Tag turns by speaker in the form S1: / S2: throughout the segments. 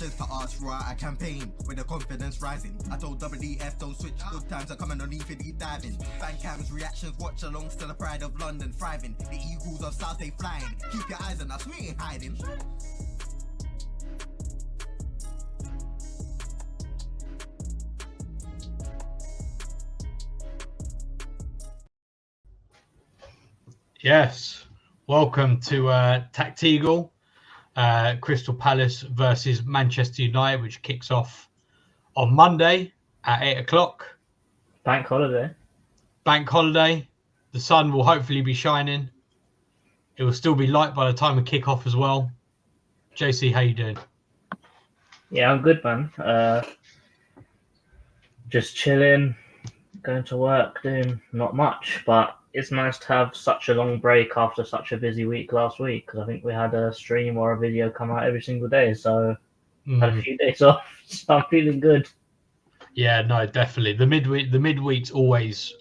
S1: questions to ask throughout a campaign with the confidence rising. I told WDF don't switch, good times are coming on even deep diving. Fan cams, reactions, watch along, still the pride of London thriving. The Eagles of South they flying. Keep your eyes on us, we ain't hiding.
S2: Yes, welcome to TACT Crystal Palace versus Manchester United, which kicks off on Monday at 8 o'clock.
S3: Bank holiday.
S2: The sun will hopefully be shining. It will still be light by the time we kick off as well. JC, how you doing?
S3: Yeah, I'm good, man. Just chilling, going to work, doing not much, but it's nice to have such a long break after such a busy week last week, because I think we had a stream or a video come out every single day, so had a few days off, so I'm feeling good.
S2: Yeah, no, definitely. The midweeks always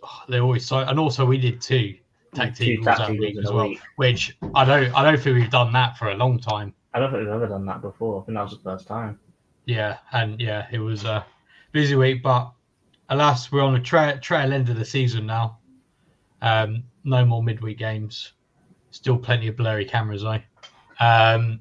S2: so, and also we did two TACT that week as well, which I don't think we've done that for a long time.
S3: I don't think we've ever done that before. I think that was the first time.
S2: Yeah, and yeah, it was a busy week, but alas, we're on the trail end of the season now. No more midweek games. Still plenty of blurry cameras, though. And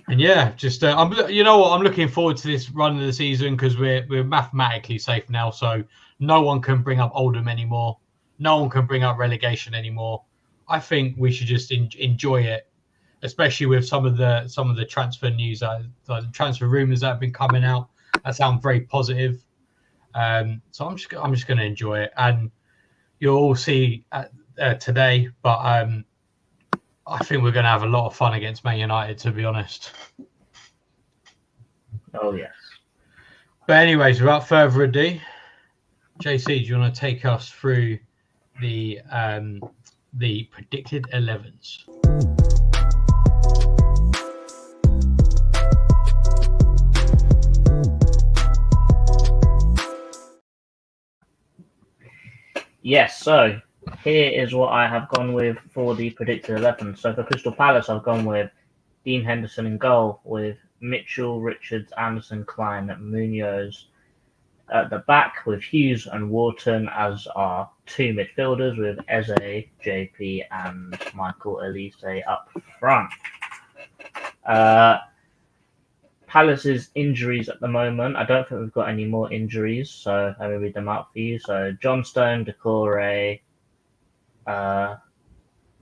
S2: yeah, just you know what? I'm looking forward to this run of the season because we're mathematically safe now. So no one can bring up Oldham anymore. No one can bring up relegation anymore. I think we should just enjoy it, especially with some of the transfer news, like the transfer rumours that have been coming out. That sound very positive. So I'm just going to enjoy it, and you'll all see today. But I think we're going to have a lot of fun against Man United, to be honest.
S3: Oh yes.
S2: But anyways, without further ado, JC, do you want to take us through the predicted 11s?
S3: Yes, so here is what I have gone with for the predicted 11. So for Crystal Palace, I've gone with Dean Henderson in goal, with Mitchell, Richards, Anderson, Klein, Munoz at the back, with Hughes and Wharton as our two midfielders, with Eze, JP, and Michael Elise up front. Palace's injuries at the moment, I don't think we've got any more injuries, so I will read them out for you. So Johnstone, Decore,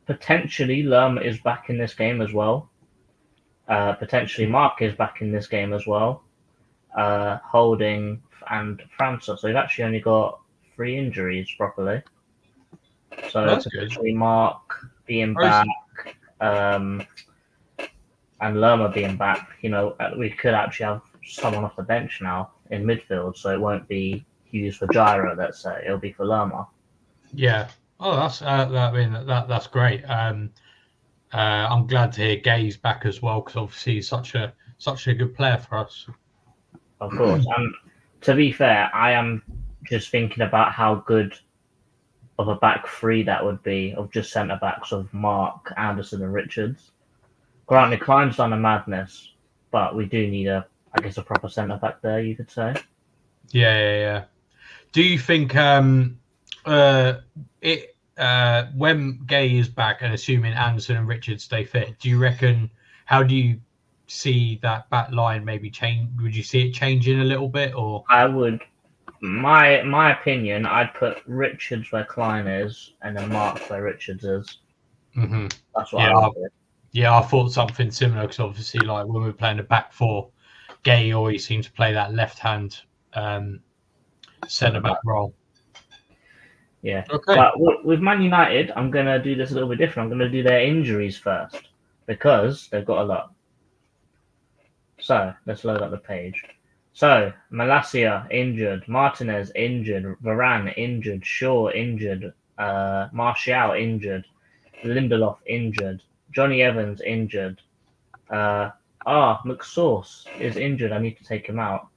S3: potentially Lerma is back in this game as well. Potentially Mark is back in this game as well. Holding and Francis. So we've actually only got 3 injuries properly. So
S2: that's
S3: potentially
S2: good.
S3: Mark being back, and Lerma being back, you know, we could actually have someone off the bench now in midfield, so it won't be Hughes for Gyro, let's say. It'll be for Lerma.
S2: Yeah. Oh, that's great. I'm glad to hear Gay's back as well, because obviously he's such a good player for us.
S3: Of course. And to be fair, I am just thinking about how good of a back three that would be, of just centre backs of Mark, Anderson, and Richards. Granted, Klein's done a madness, but we do need a proper centre back there, you could say.
S2: Yeah. Do you think when Gay is back, and assuming Anderson and Richards stay fit, do you reckon? How do you see that back line maybe change? Would you see it changing a little bit, or?
S3: I would. My opinion, I'd put Richards where Klein is, and then Mark where Richards is.
S2: Mm-hmm.
S3: That's what I would do.
S2: Yeah, I thought something similar, because obviously, like when we're playing the back four, Gay always seems to play that left-hand centre-back role.
S3: Yeah.
S2: Okay.
S3: But with Man United, I'm going to do this a little bit different. I'm going to do their injuries first, because they've got a lot. So, let's load up the page. So, Malacia, injured. Martinez, injured. Varane, injured. Shaw, injured. Martial, injured. Lindelof, injured. Johnny Evans, injured. McSauce is injured. I need to take him out.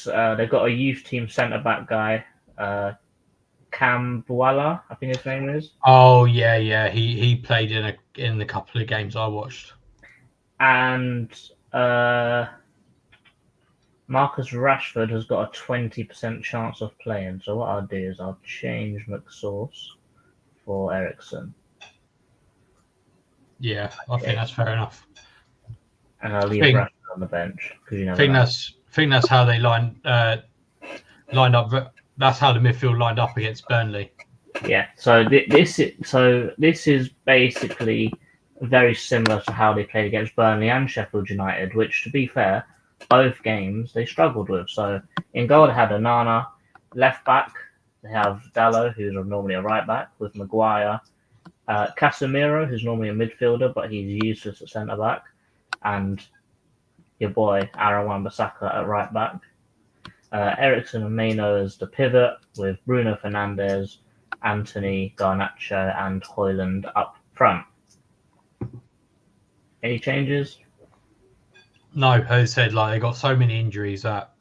S3: They've got a youth team centre-back guy, Cambuala, I think his name is.
S2: Oh, yeah. He played in a couple of games I watched.
S3: And Marcus Rashford has got a 20% chance of playing. So what I'll do is I'll change McSauce for Ericsson.
S2: Yeah, I think that's fair enough.
S3: And I'll leave Rashford on the bench because you never know.
S2: I think that's how they lined up. That's how the midfield lined up against Burnley.
S3: Yeah. So this is basically very similar to how they played against Burnley and Sheffield United, which, to be fair, both games they struggled with. So in goal they had Onana, left back they have Dalot, who's normally a right back, with Maguire, Casemiro, who's normally a midfielder but he's useless at centre back, and your boy Aaron Wan-Bissaka at right back. Ericsson and Maino as the pivot, with Bruno Fernandes, Anthony, Garnacho, and Højlund up front. Any changes?
S2: No, as I said, they got so many injuries that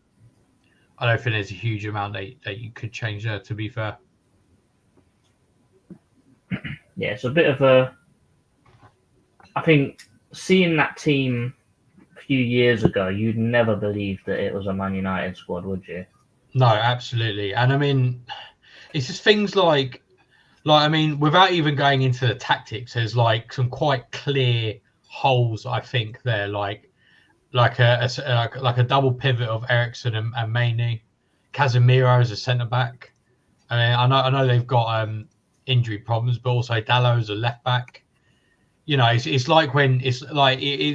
S2: I don't think there's a huge amount that you could change there, to be fair.
S3: Yeah, it's a bit of a... I think seeing that team a few years ago, you'd never believe that it was a Man United squad, would you?
S2: No, absolutely. And I mean, it's just things like I mean, without even going into the tactics, there's some quite clear holes, I think, there, like a double pivot of Ericsson and Mainu, Casemiro as a centre back. I mean, I know they've got injury problems, but also Dalot as a left back. You know, it's like when it's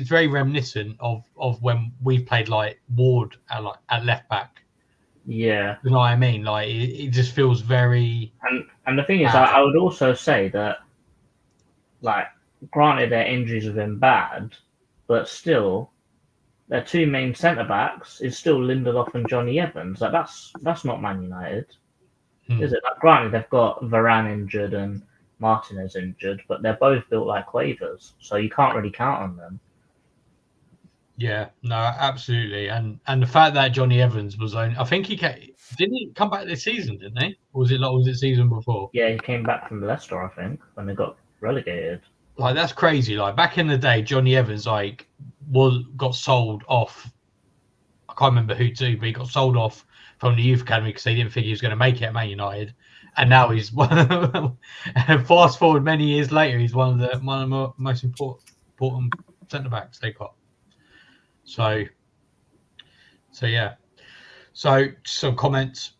S2: very reminiscent of when we played Ward at left back.
S3: Yeah,
S2: you know what I mean. It just feels very.
S3: And the thing is, I would also say that, granted their injuries have been bad, but still, their two main centre backs is still Lindelof and Johnny Evans. That's not Man United, is it? Granted, they've got Varane injured and Martinez injured, but they're both built like quavers, so you can't really count on them.
S2: Yeah, no, absolutely, and the fact that Johnny Evans was only, I think didn't he come back this season, didn't he? Or was it season before?
S3: Yeah, he came back from Leicester, I think, when they got relegated.
S2: That's crazy. Back in the day, Johnny Evans got sold off. I can't remember who to, but he got sold off from the youth academy because they didn't think he was going to make it at Man United, and now he's fast forward many years later, he's one of the most important centre backs they got. So yeah. So some comments.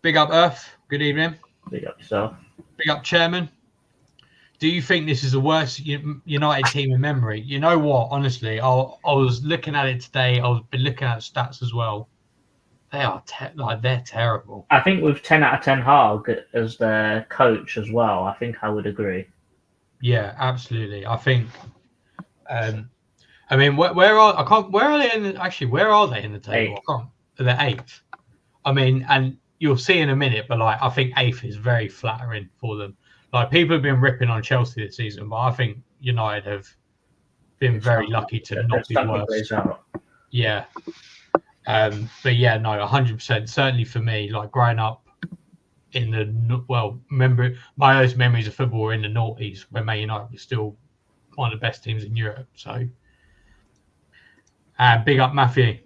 S2: Big up Earth. Good evening.
S3: Big up yourself.
S2: Big up Chairman. Do you think this is the worst United team in memory? You know what? Honestly, I was looking at it today. I've been looking at stats as well. They are they're terrible.
S3: I think with 10 out of 10 Haag as their coach as well, I think I would agree.
S2: Yeah, absolutely. I think. I mean, where are they in the table? They're 8th. I mean, and you'll see in a minute, but I think 8th is very flattering for them. People have been ripping on Chelsea this season, but I think United have been very lucky to not be worse. Yeah. But yeah, no, 100%. Certainly for me, growing up in my earliest memories of football were in the noughties when Man United was still one of the best teams in Europe. So, big up Matthew.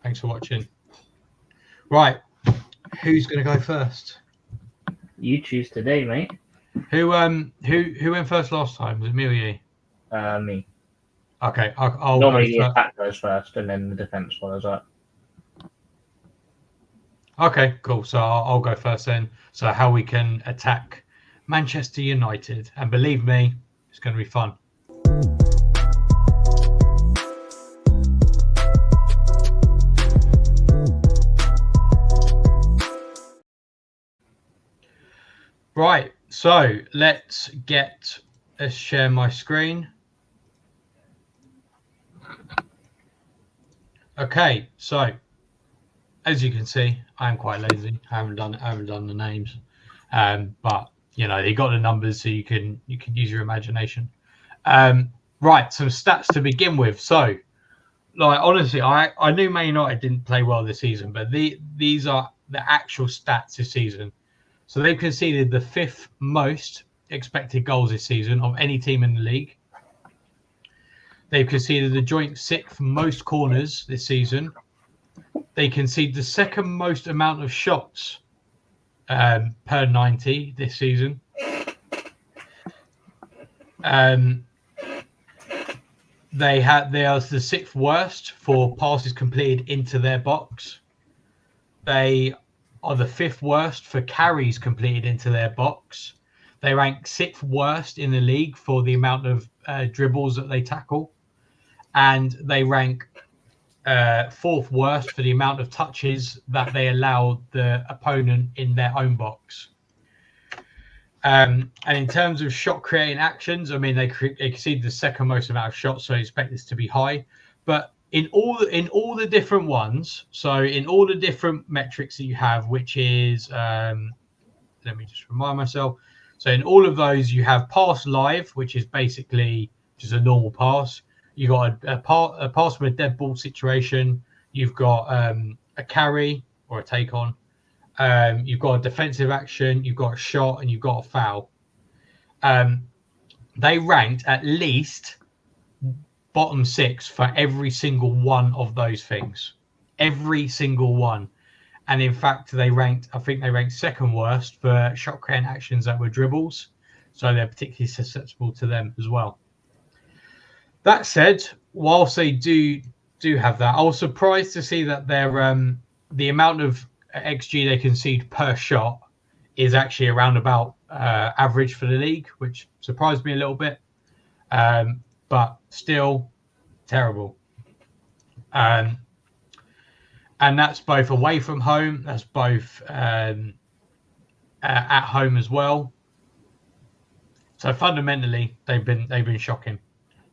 S2: Thanks for watching. Right, who's going to go first?
S3: You choose today, mate.
S2: Who went first last time? Was it me or you?
S3: Me.
S2: Okay, I'll
S3: normally the attack goes first, and then the defense follows up.
S2: Okay, cool. So I'll go first then. So how we can attack Manchester United, and believe me, it's going to be fun. Right, so let's share my screen. Okay, so as you can see, I am quite lazy. I haven't done the names, but they got the numbers, so you can use your imagination. Right, some stats to begin with. So, honestly, I knew Man United didn't play well this season, but these are the actual stats this season. So they've conceded the 5th most expected goals this season of any team in the league. They've conceded the joint 6th most corners this season. They concede the 2nd most amount of shots per 90 this season. They are the 6th worst for passes completed into their box. They are the 5th worst for carries completed into their box. They rank 6th worst in the league for the amount of dribbles that they tackle. And they rank 4th worst for the amount of touches that they allow the opponent in their own box. And in terms of shot creating actions, I mean, they exceed the 2nd most amount of shots, so I expect this to be high. But in all the different ones, so in all the different metrics that you have, which is, let me just remind myself. So in all of those, you have pass live, which is basically just a normal pass. You got a pass from a dead ball situation. You've got a carry or a take on. You've got a defensive action, you've got a shot, and you've got a foul. They ranked at least bottom 6 for every single one of those things. Every single one. And in fact, I think they ranked 2nd worst for shot creating actions that were dribbles. So they're particularly susceptible to them as well. That said, whilst they do have that, I was surprised to see that their the amount of XG they concede per shot is actually around about average for the league, which surprised me a little bit, but still terrible. And that's both away from home, that's both at home as well. So fundamentally, they've been shocking.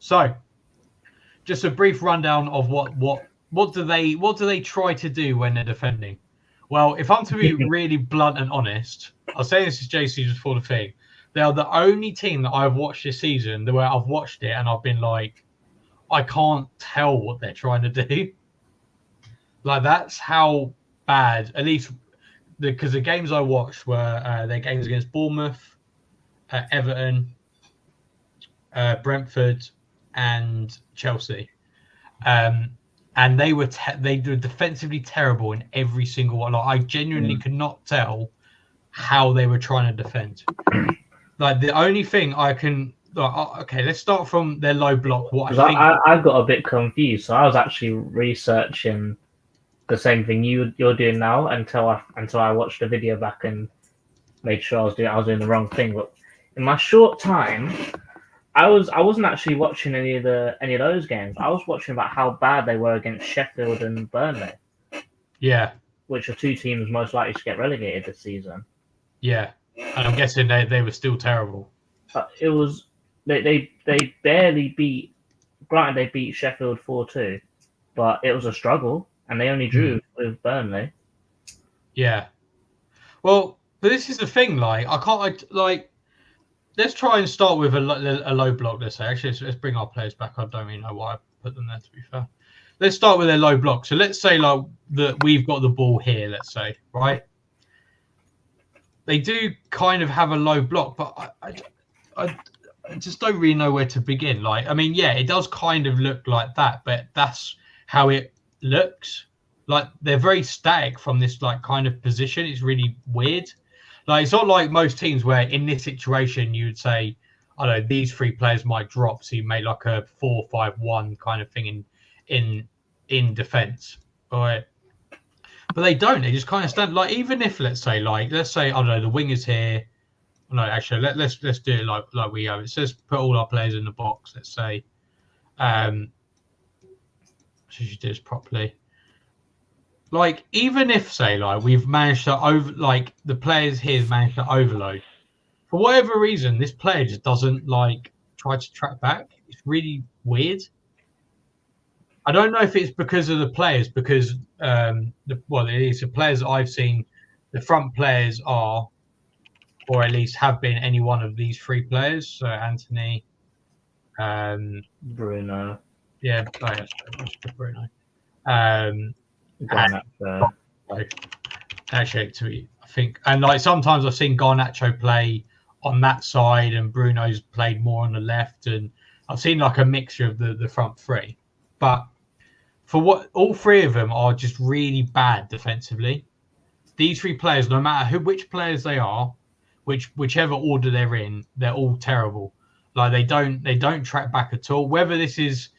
S2: So, just a brief rundown of what do they try to do when they're defending. Well, if I'm to be really blunt and honest, I'll say this is JC just for the thing. They are the only team that I've watched this season where I've watched it and I've been like, I can't tell what they're trying to do. Like, that's how bad, at least because the games I watched were their games against Bournemouth, Everton, Brentford, and Chelsea. And they were defensively terrible in every single one. Like, I genuinely could not tell how they were trying to defend. Like, the only thing I can... okay, let's start from their low block.
S3: I got a bit confused. So I was actually researching the same thing you're doing now until I watched the video back and made sure I was doing the wrong thing. But in my short time... I wasn't actually watching any of those games. I was watching about how bad they were against Sheffield and Burnley.
S2: Yeah.
S3: Which are 2 teams most likely to get relegated this season.
S2: Yeah. And I'm guessing they were still terrible.
S3: It was they barely beat, granted they beat Sheffield 4-2, but it was a struggle and they only drew with Burnley.
S2: Yeah. Well, but this is the thing, let's try and start with a low block, let's say. Actually, let's bring our players back. I don't really know why I put them there, to be fair. Let's start with their low block. So let's say that we've got the ball here, let's say, right? They do kind of have a low block, but I just don't really know where to begin. Like, I mean, yeah, it does kind of look like that, but that's how it looks. Like, they're very static from this kind of position. It's really weird. Like, it's not like most teams where in this situation you would say, I don't know, these 3 players might drop, so you make like a 4-5-1 kind of thing in defense, right? But they don't. They just kind of stand. Like, even if let's say I don't know, the wingers here. No, actually, let's do it like we have. It says put all our players in the box. Let's say, should you do this properly? Like, even if, say, we've managed to the players here managed to overload, for whatever reason, this player just doesn't try to track back. It's really weird. I don't know if it's because of the players, because it is the players that I've seen. The front players are, or at least have been, any one of these 3 players. So Anthony,
S3: Bruno,
S2: yeah, Bruno. Actually, I think, and sometimes I've seen Garnacho play on that side, and Bruno's played more on the left, and I've seen like a mixture of the front three, but for what all three of them are just really bad defensively. These three players, no matter which players they are, whichever order they're in, they're all terrible. Like they don't track back at all. Whether this is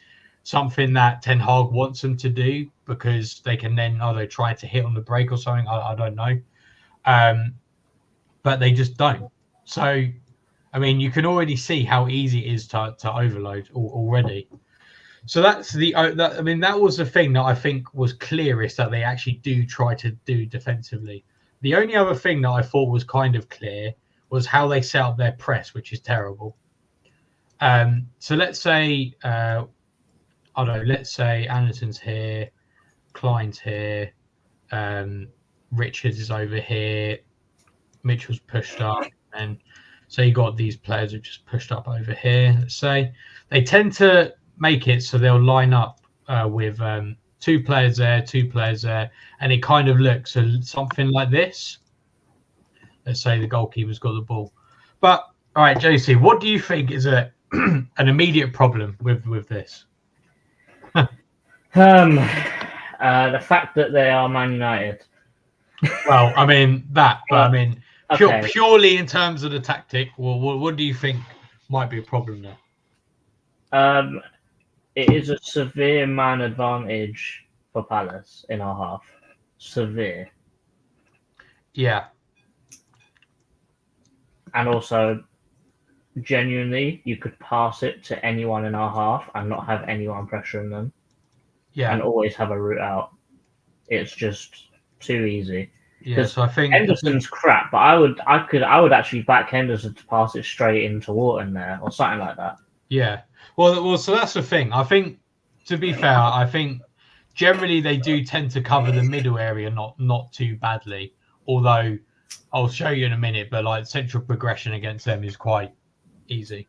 S2: something that Ten Hag wants them to do because they can then either try to hit on the break or something, I don't know. But they just don't. So, I mean, you can already see how easy it is to overload already. So that's that was the thing that I think was clearest that they actually do try to do defensively. The only other thing that I thought was kind of clear was how they set up their press, which is terrible. So let's say, I don't know, let's say Anderson's here, Klein's here, Richards is over here, Mitchell's pushed up, and so you got these players who just pushed up over here. Let's say they tend to make it so they'll line up with two players there, and it kind of looks something like this. Let's say the goalkeeper's got the ball. But all right, JC, what do you think is an immediate problem with this?
S3: The fact that they are Man United.
S2: Well, I mean that, but I mean
S3: okay.
S2: purely in terms of the tactic. Well, what do you think might be a problem there?
S3: It is a severe man advantage for Palace in our half. Severe.
S2: Yeah.
S3: And also, genuinely, you could pass it to anyone in our half and not have anyone pressuring them.
S2: Yeah.
S3: And always have a route out. It's just too ezy.
S2: Yeah, so I think
S3: Henderson's crap, but I would actually back Henderson to pass it straight into Wharton there or something like that.
S2: Yeah. Well, so that's the thing. I think, to be fair, I think generally they do tend to cover the middle area not too badly. Although I'll show you in a minute, but like central progression against them is quite easy.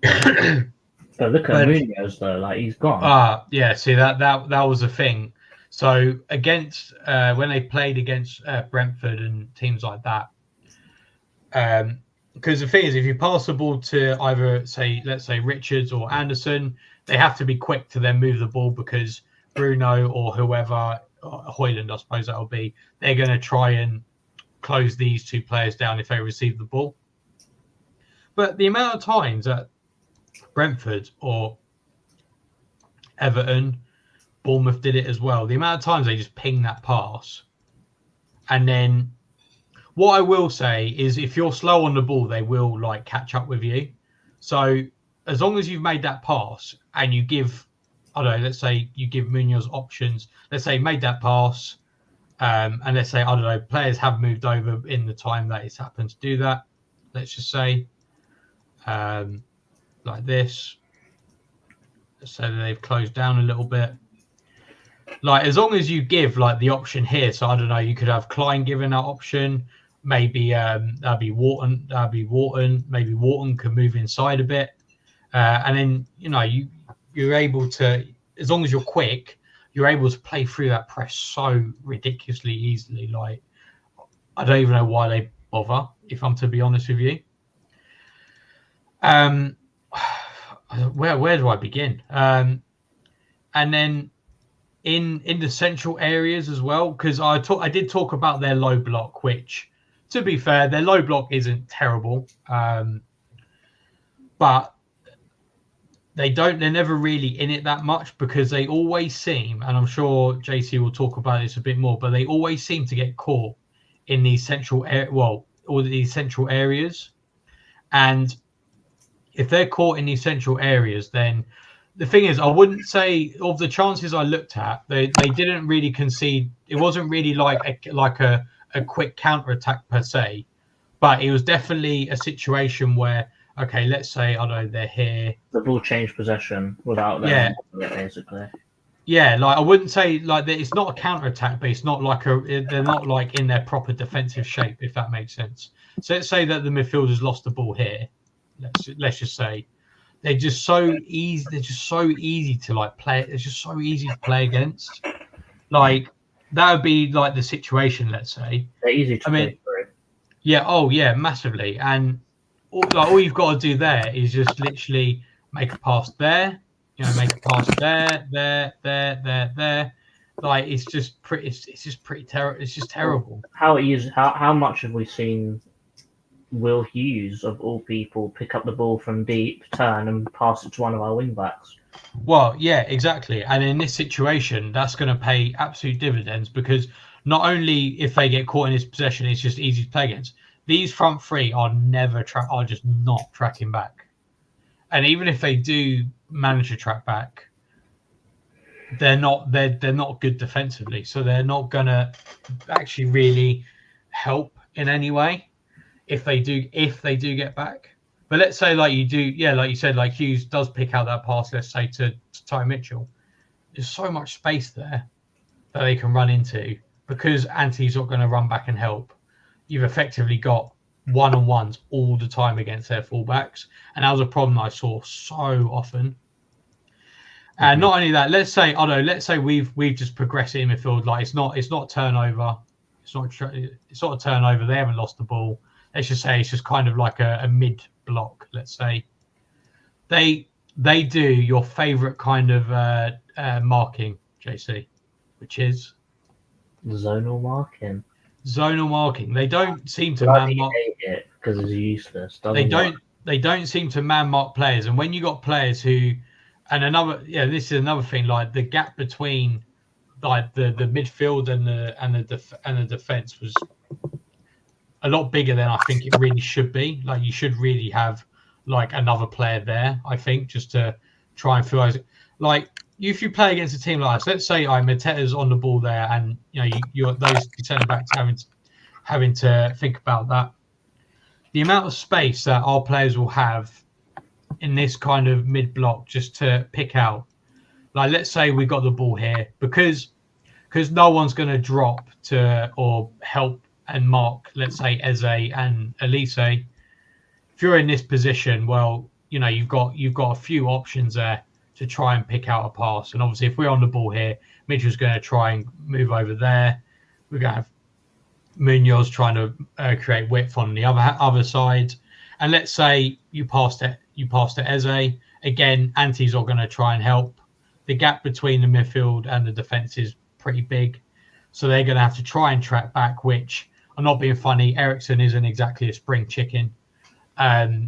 S3: But look at Munoz though, like he's gone.
S2: Yeah. See that was the thing. So against when they played against Brentford and teams like that, because the thing is, if you pass the ball to either let's say Richards or Anderson, they have to be quick to then move the ball because Bruno or whoever, Højlund I suppose that'll be, they're going to try and close these two players down if they receive the ball. But the amount of times that Brentford or Everton, Bournemouth did it as well, the amount of times they just ping that pass. And then what I will say is if you're slow on the ball, they will like catch up with you. So as long as you've made that pass and you give, I don't know, let's say you give Munoz options, let's say made that pass, and let's say, I don't know, players have moved over in the time that it's happened to do that. Let's just say like this. Let's say that they've closed down a little bit. Like as long as you give like the option here, so I don't know, you could have Klein given that option. Maybe that'd be Wharton. Maybe Wharton could move inside a bit, and then you're able to, as long as you're quick, you're able to play through that press so ridiculously easily. Like I don't even know why they bother, if I'm to be honest with you. Where do I begin? And then in the central areas as well, because I did talk about their low block, which, to be fair, their low block isn't terrible, but they're never really in it that much because they always seem, and I'm sure JC will talk about this a bit more, but they always seem to get caught in these central areas, and if they're caught in these central areas, then the thing is, I wouldn't say of the chances I looked at, they didn't really concede. It wasn't really like a quick counter attack per se, but it was definitely a situation where, okay, let's say, I don't know, they're here.
S3: The ball changed possession without them, basically.
S2: Yeah, like I wouldn't say like that. It's not a counter attack, but it's not like they're not like in their proper defensive shape, if that makes sense. So let's say that the midfielders lost the ball here. Let's just say they're just so easy. They're just so easy to like play. It's just so easy to play against. Like that would be like the situation. Let's say
S3: they're easy to play through.
S2: Yeah. Oh yeah, massively. And all you've got to do there is just literally make a pass there, make a pass there. Like it's just pretty. It's just pretty terrible. It's just terrible.
S3: How much have we seen Will Hughes, of all people, pick up the ball from deep, turn, and pass it to one of our wing backs?
S2: Well, yeah, exactly. And in this situation, that's going to pay absolute dividends because not only if they get caught in this possession, it's just easy to play against. These front three are just not tracking back. And even if they do manage to track back, they're not good defensively. So they're not going to actually really help in any way if they do get back. But let's say like you said, like Hughes does pick out that pass, let's say to Ty Mitchell. There's so much space there that they can run into because Ante's not going to run back and help. You've effectively got one-on-ones all the time against their fullbacks, and that was a problem I saw so often. And not only that, let's say we've just progressed in midfield. Like it's not a turnover, it's not a turnover. They haven't lost the ball. Let's just say it's just kind of like a mid block. Let's say they do your favourite kind of marking, JC, which is
S3: zonal marking.
S2: Zonal marking. They don't seem to man mark
S3: it because it's useless.
S2: They don't seem to man mark players, and when you got players who, this is another thing. Like the gap between like the midfield and the defense was a lot bigger than I think it really should be. Like you should really have like another player there, I think, just to try and feel like if you play against a team like us, let's say Mateta's on the ball there and you're those centre backs having to think about that. The amount of space that our players will have in this kind of mid block just to pick out. Like let's say we got the ball here because no one's going to drop to or help and mark, let's say Eze and Elise. If you're in this position, well, you've got a few options there to try and pick out a pass. And obviously, if we're on the ball here, Mitchell's going to try and move over there. We're going to have Munoz trying to create width on the other side. And let's say you passed it Eze. Again, Ante's are going to try and help. The gap between the midfield and the defence is pretty big. So they're going to have to try and track back, which, I'm not being funny, Ericsson isn't exactly a spring chicken.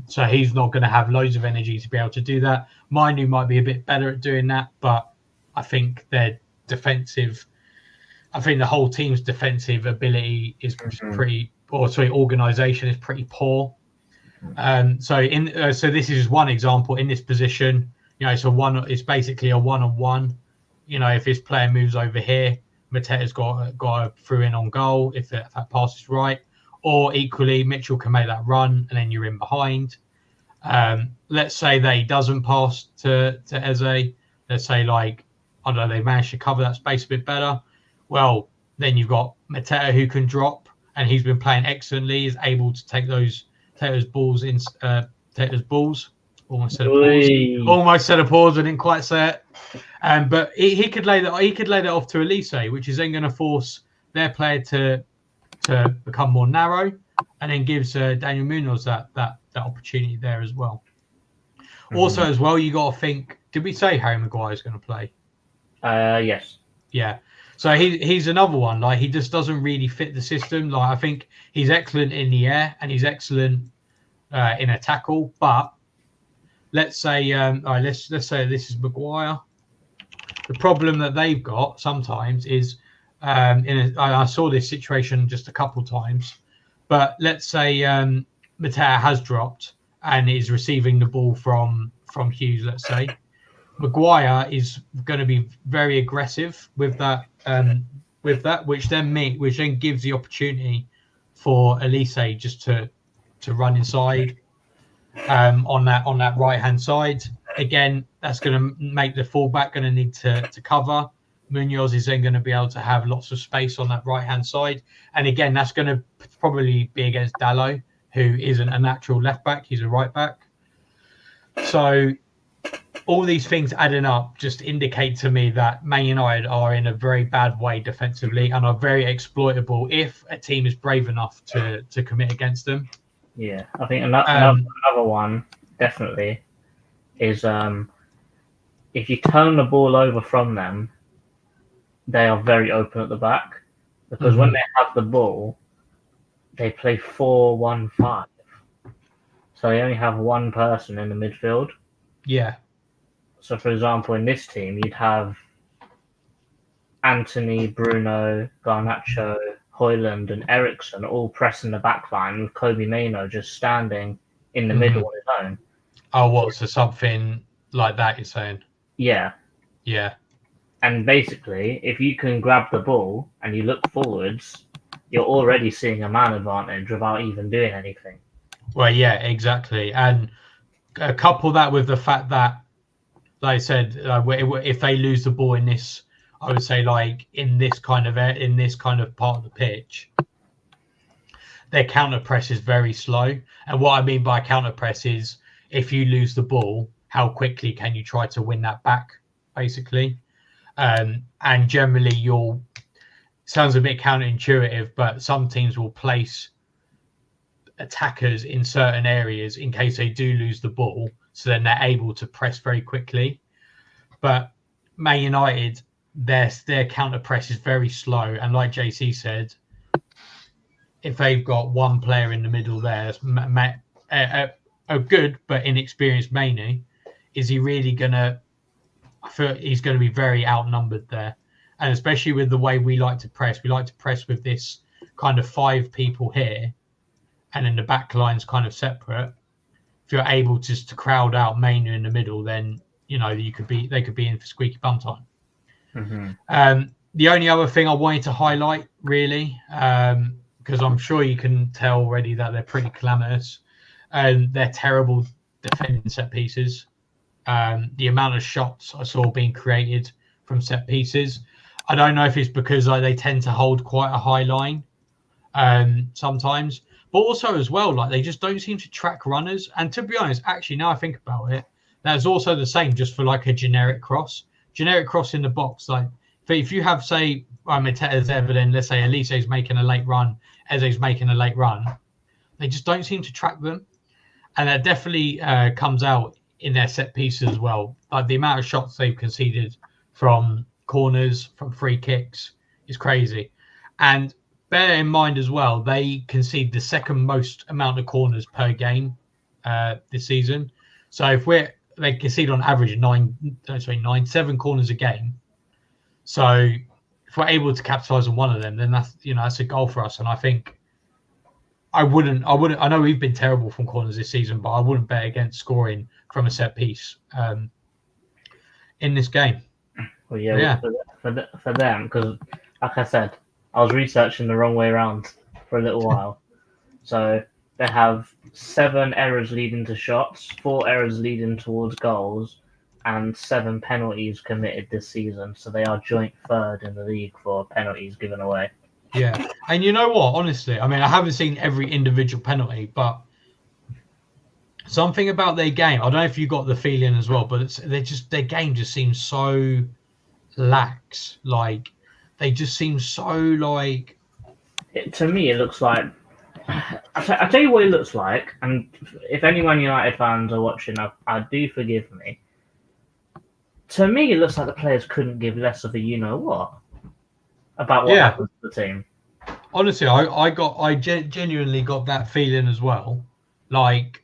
S2: So he's not going to have loads of energy to be able to do that. Mainu might be a bit better at doing that, but I think their defensive, I think the whole team's defensive ability is organisation is pretty poor. So this is just one example in this position. It's basically a one-on-one. If his player moves over here, Mateta's got a through in on goal if that pass is right. Or equally, Mitchell can make that run and then you're in behind. Let's say that he doesn't pass to Eze. Let's say they managed to cover that space a bit better. Well, then you've got Mateta who can drop, and he's been playing excellently. Is able to take those balls in. Take those balls. Almost said a pause. I didn't quite say it. But he could lay that. He could lay that off to Elise, which is then going to force their player to become more narrow, and then gives Daniel Munoz that opportunity there as well. Mm-hmm. Also, as well, you got to think. Did we say Harry Maguire is going to play?
S3: Yes.
S2: Yeah. So he's another one. Like he just doesn't really fit the system. Like I think he's excellent in the air and he's excellent in a tackle. But let's say let's say this is Maguire. The problem that they've got sometimes is I saw this situation just a couple times. But let's say Mateta has dropped and is receiving the ball from Hughes. Let's say Maguire is going to be very aggressive with that, which then gives the opportunity for Elise just to run inside on that right hand side. Again, that's going to make the fullback going to need to cover. Munoz is then going to be able to have lots of space on that right hand side, and again, that's going to probably be against Dalot, who isn't a natural left back; he's a right back. So all these things adding up just indicate to me that Man United are in a very bad way defensively and are very exploitable if a team is brave enough to commit against them.
S3: Yeah, I think another one definitely is if you turn the ball over from them, they are very open at the back because when they have the ball, they play 4-1-5. So they only have one person in the midfield.
S2: Yeah.
S3: So, for example, in this team, you'd have Anthony, Bruno, Garnacho, Hoyland, and Ericsson all pressing the back line with Kobe Mainoo just standing in the middle on his own.
S2: Oh, what? So something like that you're saying?
S3: Yeah.
S2: Yeah.
S3: And basically, if you can grab the ball and you look forwards, you're already seeing a man advantage without even doing anything.
S2: Well, yeah, exactly. And couple that with the fact that, like I said, if they lose the ball in this, I would say like in this kind of part of the pitch, their counter press is very slow. And what I mean by counter press is if you lose the ball, how quickly can you try to win that back, basically? And generally, sounds a bit counterintuitive, but some teams will place attackers in certain areas in case they do lose the ball, so then they're able to press very quickly. But Man United, their counter press is very slow, and like JC said, if they've got one player in the middle there, a good but inexperienced Mainoo, is he really gonna? I feel he's going to be very outnumbered there, and especially with the way we like to press with this kind of 5 people here, and then the back line's kind of separate. If you're able just to crowd out Mainoo in the middle, then they could be in for squeaky bum time. The only other thing I wanted to highlight, really, because I'm sure you can tell already that they're pretty calamitous, and they're terrible defending set pieces. The amount of shots I saw being created from set pieces, I don't know if it's because they tend to hold quite a high line sometimes, but also as well, like they just don't seem to track runners. And to be honest, actually, now I think about it, that's also the same just for like a generic cross in the box. Like if you have, say, Mateta's ever, then let's say Elise's making a late run, Eze's making a late run, they just don't seem to track them, and that definitely comes out in their set pieces as well. Like the amount of shots they've conceded from corners, from free kicks is crazy. And bear in mind as well, they concede the second most amount of corners per game this season. So if they concede on average 7 corners a game. So if we're able to capitalize on one of them, then that's a goal for us. And I think I know we've been terrible from corners this season, but I wouldn't bet against scoring from a set piece in this game.
S3: Well, yeah. For them, because like I said, I was researching the wrong way around for a little while. So they have 7 errors leading to shots, 4 errors leading towards goals, and 7 penalties committed this season. So they are joint third in the league for penalties given away.
S2: Yeah, and you know what? Honestly, I mean, I haven't seen every individual penalty, but something about their game, I don't know if you got the feeling as well, but their game just seems so lax. Like they just seem so like.
S3: To me, it looks like. I tell you what it looks like, and if anyone United fans are watching, I do forgive me. To me, it looks like the players couldn't give less of a what about what happened to the team.
S2: Honestly, I genuinely got that feeling as well. Like,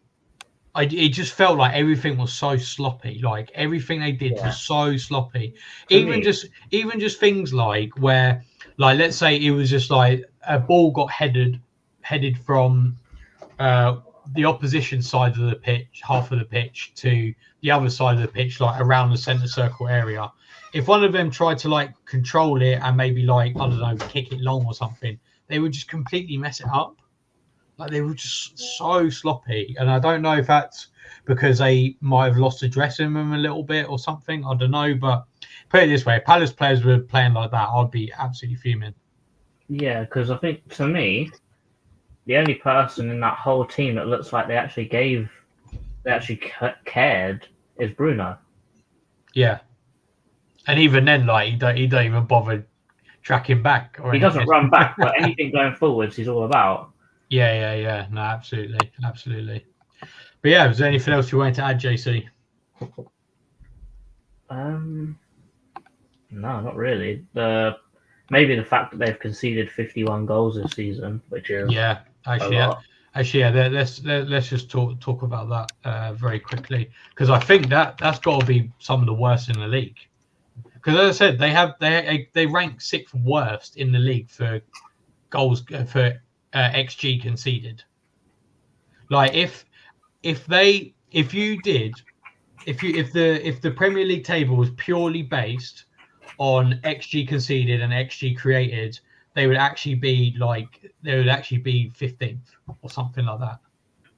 S2: it just felt like everything was so sloppy. Like everything they did was so sloppy. Even just things like where, like, let's say it was just like a ball got headed from the opposition side of the pitch, half of the pitch, to the other side of the pitch, like around the centre circle area. If one of them tried to like control it and maybe like, I don't know, kick it long or something, they would just completely mess it up. Like they were just so sloppy. And I don't know if that's because they might have lost the dressing room a little bit or something. I don't know. But put it this way, if Palace players were playing like that, I'd be absolutely fuming.
S3: Yeah, because I think, to me, the only person in that whole team that looks like they actually cared is Bruno.
S2: Yeah. And even then, like, he don't even bother tracking back. Or
S3: he doesn't run back, but anything going forwards, he's all about.
S2: Yeah. No, absolutely. But yeah, was there anything else you wanted to add, JC?
S3: No, not really. Maybe the fact that they've conceded 51 goals this season, which is
S2: Yeah, actually,
S3: a lot.
S2: Let's just talk about that very quickly, because I think that's got to be some of the worst in the league. Because as I said, they rank 6th worst in the league for goals for xG conceded. Like if the Premier League table was purely based on xG conceded and xG created, they would actually be 15th or something like that.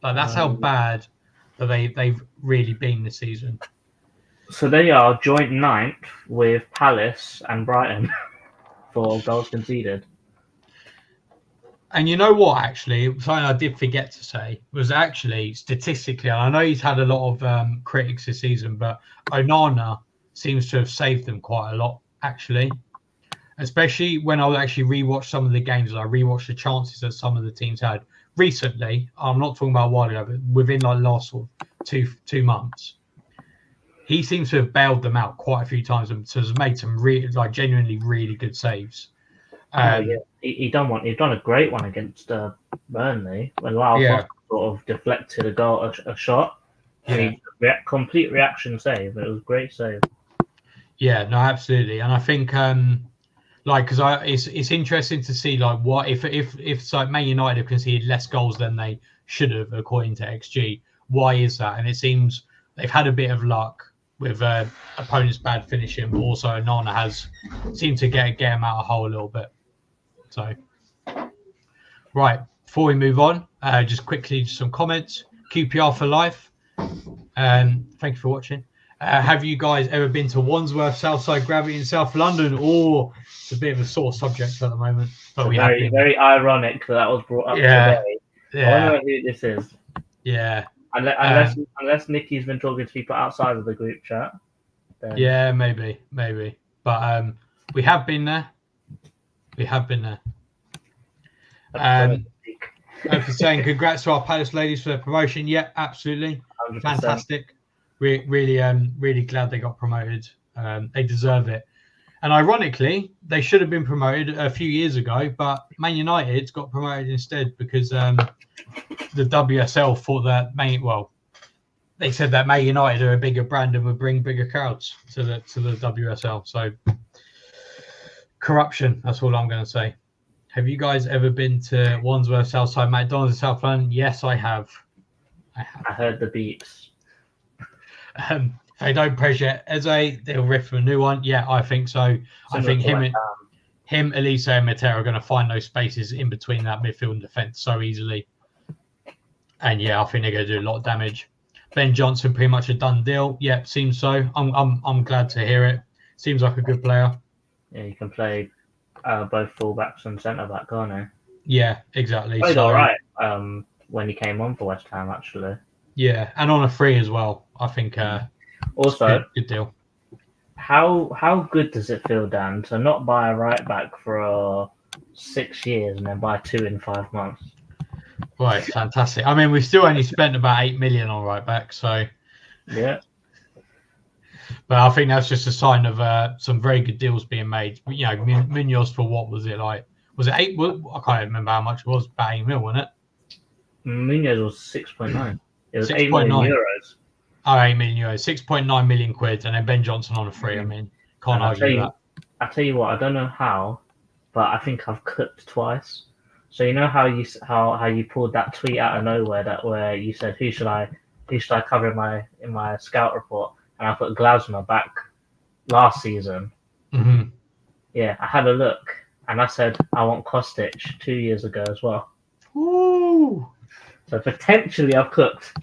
S2: Like that's how bad that they've really been this season.
S3: So they are joint 9th with Palace and Brighton for goals conceded.
S2: And you know what? Actually, something I did forget to say was actually statistically, and I know he's had a lot of critics this season, but Onana seems to have saved them quite a lot. Actually, especially when I actually rewatched some of the games, I rewatched the chances that some of the teams had recently. I'm not talking about a while ago, but within like last sort of two months, he seems to have bailed them out quite a few times and has made some genuinely really good saves.
S3: He done a great one against Burnley when Lyle Foster sort of deflected a shot. And he complete reaction save. It was a great save.
S2: Yeah, no, absolutely, and I think because it's interesting to see like what if like Man United have conceded less goals than they should have according to XG. Why is that? And it seems they've had a bit of luck with opponents' bad finishing, but also Onana has seemed to get him out of hole a little bit. So, right, before we move on, just quickly some comments. QPR for life. Thank you for watching. Have you guys ever been to Wandsworth, Southside Gravity in South London? Or it's a bit of a sore subject at the moment. But we have been.
S3: Very ironic that was brought up today.
S2: Yeah.
S3: I wonder who this is.
S2: Yeah.
S3: Unless Nikki's been talking to people outside of the group chat. Then...
S2: Yeah, maybe. But we have been there. For saying congrats to our Palace ladies for the promotion. Yeah, absolutely. 100%. Fantastic. Really glad they got promoted. They deserve it. And ironically, they should have been promoted a few years ago, but Man United got promoted instead because the WSL thought that they said that Man United are a bigger brand and would bring bigger crowds to the WSL. So corruption, that's all I'm going to say. Have you guys ever been to Wandsworth, Southside, McDonald's in South London? Yes, I have.
S3: I heard the beeps.
S2: They don't pressure Eze, they'll riff a new one. Yeah, I think so. I think him, Elise and Matera are going to find those spaces in between that midfield and defence so easily. And yeah, I think they're going to do a lot of damage. Ben Johnson, pretty much a done deal. Yeah, seems so. I'm glad to hear it. Seems like a good player.
S3: Yeah, you can play both fullbacks and centre back, can't you?
S2: Yeah, exactly.
S3: Played all right when he came on for West Ham, actually.
S2: Yeah, and on a free as well. I think.
S3: Also,
S2: good deal.
S3: How good does it feel, Dan, to not buy a right back for 6 years and then buy 2 in 5 months?
S2: Right, fantastic. I mean, we've still only spent about 8 million on right back, so
S3: yeah.
S2: But I think that's just a sign of some very good deals being made. You know, Munoz for what was it like? Was it 8? I can't remember how much it was. About 8 mil, wasn't it?
S3: Munoz was 6.9. It was 8 million euros.
S2: Oh, 8 million euros, 6.9 million quid, and then Ben Johnson on a free. I mean, can't argue that.
S3: I tell you what, I don't know how, but I think I've cooked twice. So you know how you pulled that tweet out of nowhere where you said who should I cover in my scout report, and I put Glasner back last season.
S2: Mm-hmm.
S3: Yeah, I had a look and I said I want Kostic 2 years ago as well.
S2: Ooh.
S3: So potentially I've cooked.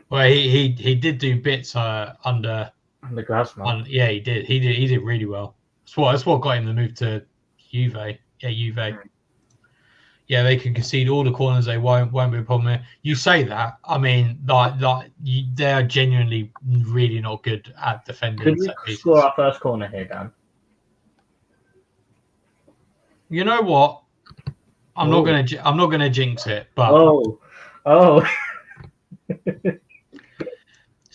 S2: Well, he did do bits under
S3: Glasner.
S2: Yeah, he did. He did really well. That's what got him the move to Juve. Yeah, Juve. Yeah, they can concede all the corners. They won't be a problem here. You say that. I mean, they are genuinely really not good at defending.
S3: Could we score our first corner here, Dan?
S2: You know what? I'm not gonna jinx it, but
S3: oh.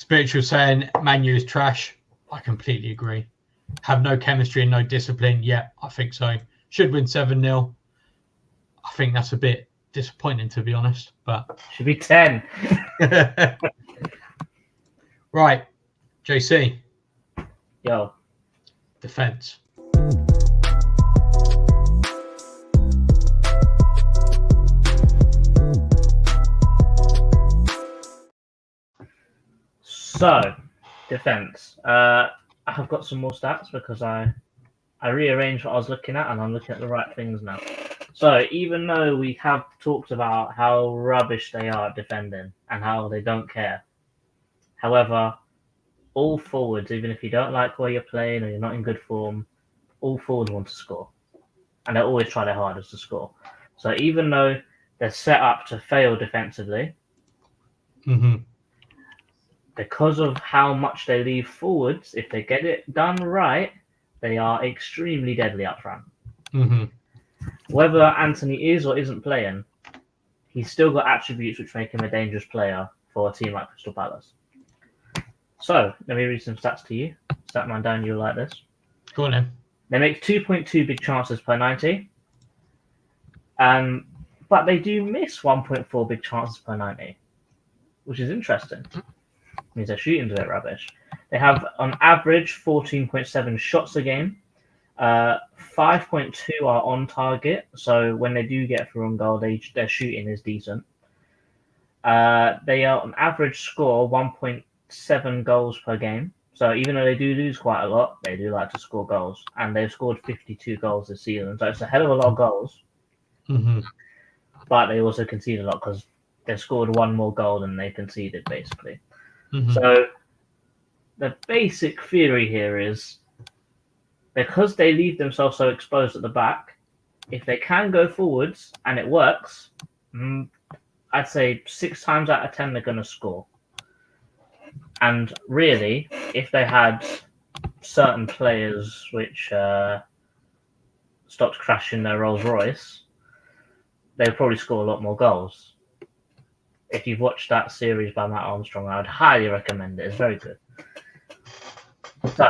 S2: Spiritual saying Man U is trash. I completely agree. Have no chemistry and no discipline. Yeah, I think so. Should win 7-0. I think that's a bit disappointing, to be honest. But
S3: Should be 10.
S2: Right, JC.
S3: Yo.
S2: Defense.
S3: So, defense. I have got some more stats because I rearranged what I was looking at, and I'm looking at the right things now. So, even though we have talked about how rubbish they are at defending and how they don't care, however, all forwards, even if you don't like where you're playing or you're not in good form, all forwards want to score, and they always try their hardest to score. So, even though they're set up to fail defensively, because of how much they leave forwards, if they get it done right, they are extremely deadly up front. Whether Anthony is or isn't playing, he's still got attributes which make him a dangerous player for a team like Crystal Palace. So, let me read some stats to you. Statman down, you'll like this.
S2: Go on then.
S3: They make 2.2 big chances per 90. But they do miss 1.4 big chances per 90, which is interesting. Means their shooting's a bit rubbish. They have, on average, 14.7 shots a game. 5.2 are on target, so when they do get through on goal, their shooting is decent. They are, on average, score 1.7 goals per game. So even though they do lose quite a lot, they do like to score goals. And they've scored 52 goals this season, so it's a hell of a lot of goals. But they also concede a lot because they scored one more goal than they conceded, basically. So the basic theory here is because they leave themselves so exposed at the back, if they can go forwards and it works, I'd say 6 times out of 10 they're going to score. And really, if they had certain players which stopped crashing their Rolls Royce, they'd probably score a lot more goals. If you've watched that series by Matt Armstrong, I would highly recommend it. It's very good. So,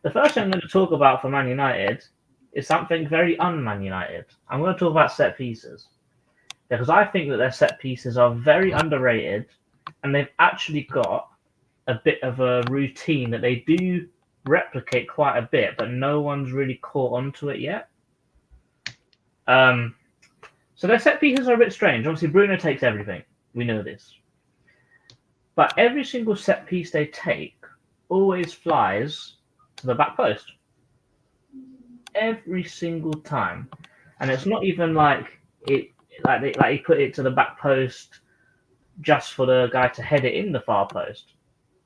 S3: the first thing I'm going to talk about for Man United is something very un-Man United. I'm going to talk about set pieces. Because I think that their set pieces are very underrated, and they've actually got a bit of a routine that they do replicate quite a bit, but no one's really caught onto it yet. So their set pieces are a bit strange. Obviously, Bruno takes everything. We know this. But every single set piece they take always flies to the back post. Every single time. And it's not even like he put it to the back post just for the guy to head it in the far post.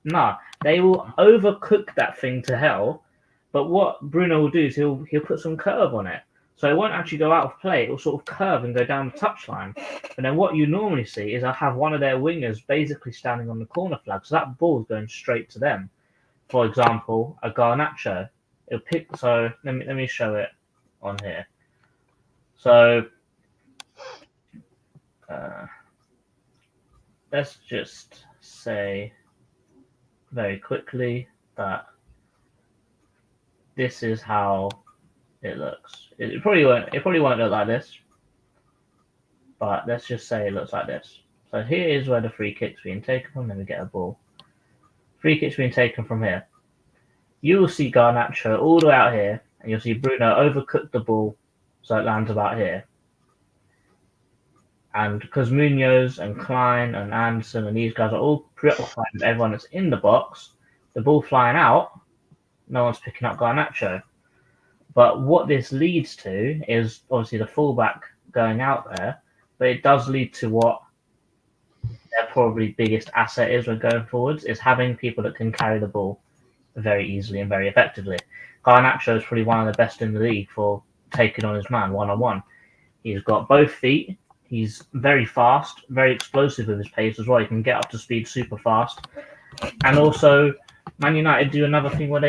S3: No, they will overcook that thing to hell. But what Bruno will do is he'll put some curve on it. So it won't actually go out of play. It will sort of curve and go down the touchline. And then what you normally see is I have one of their wingers basically standing on the corner flag. So that ball's going straight to them. For example, a Garnacho. It'll pick. So let me show it on here. So let's just say very quickly that this is how it looks. It probably won't look like this, but let's just say it looks like this. So here is where the free kick's being taken from. Let me get a ball. Free kick's being taken from here. You will see Garnacho all the way out here, and you'll see Bruno overcook the ball so it lands about here. And because Munoz and Klein and Anderson and these guys are all preoccupied with everyone that's in the box, the ball flying out, no one's picking up Garnacho. But what this leads to is obviously the fullback going out there, but it does lead to what their probably biggest asset is when going forwards, is having people that can carry the ball very easily and very effectively. Garnacho is probably one of the best in the league for taking on his man one-on-one. He's got both feet. He's very fast, very explosive with his pace as well. He can get up to speed super fast. And also, Man United do another thing where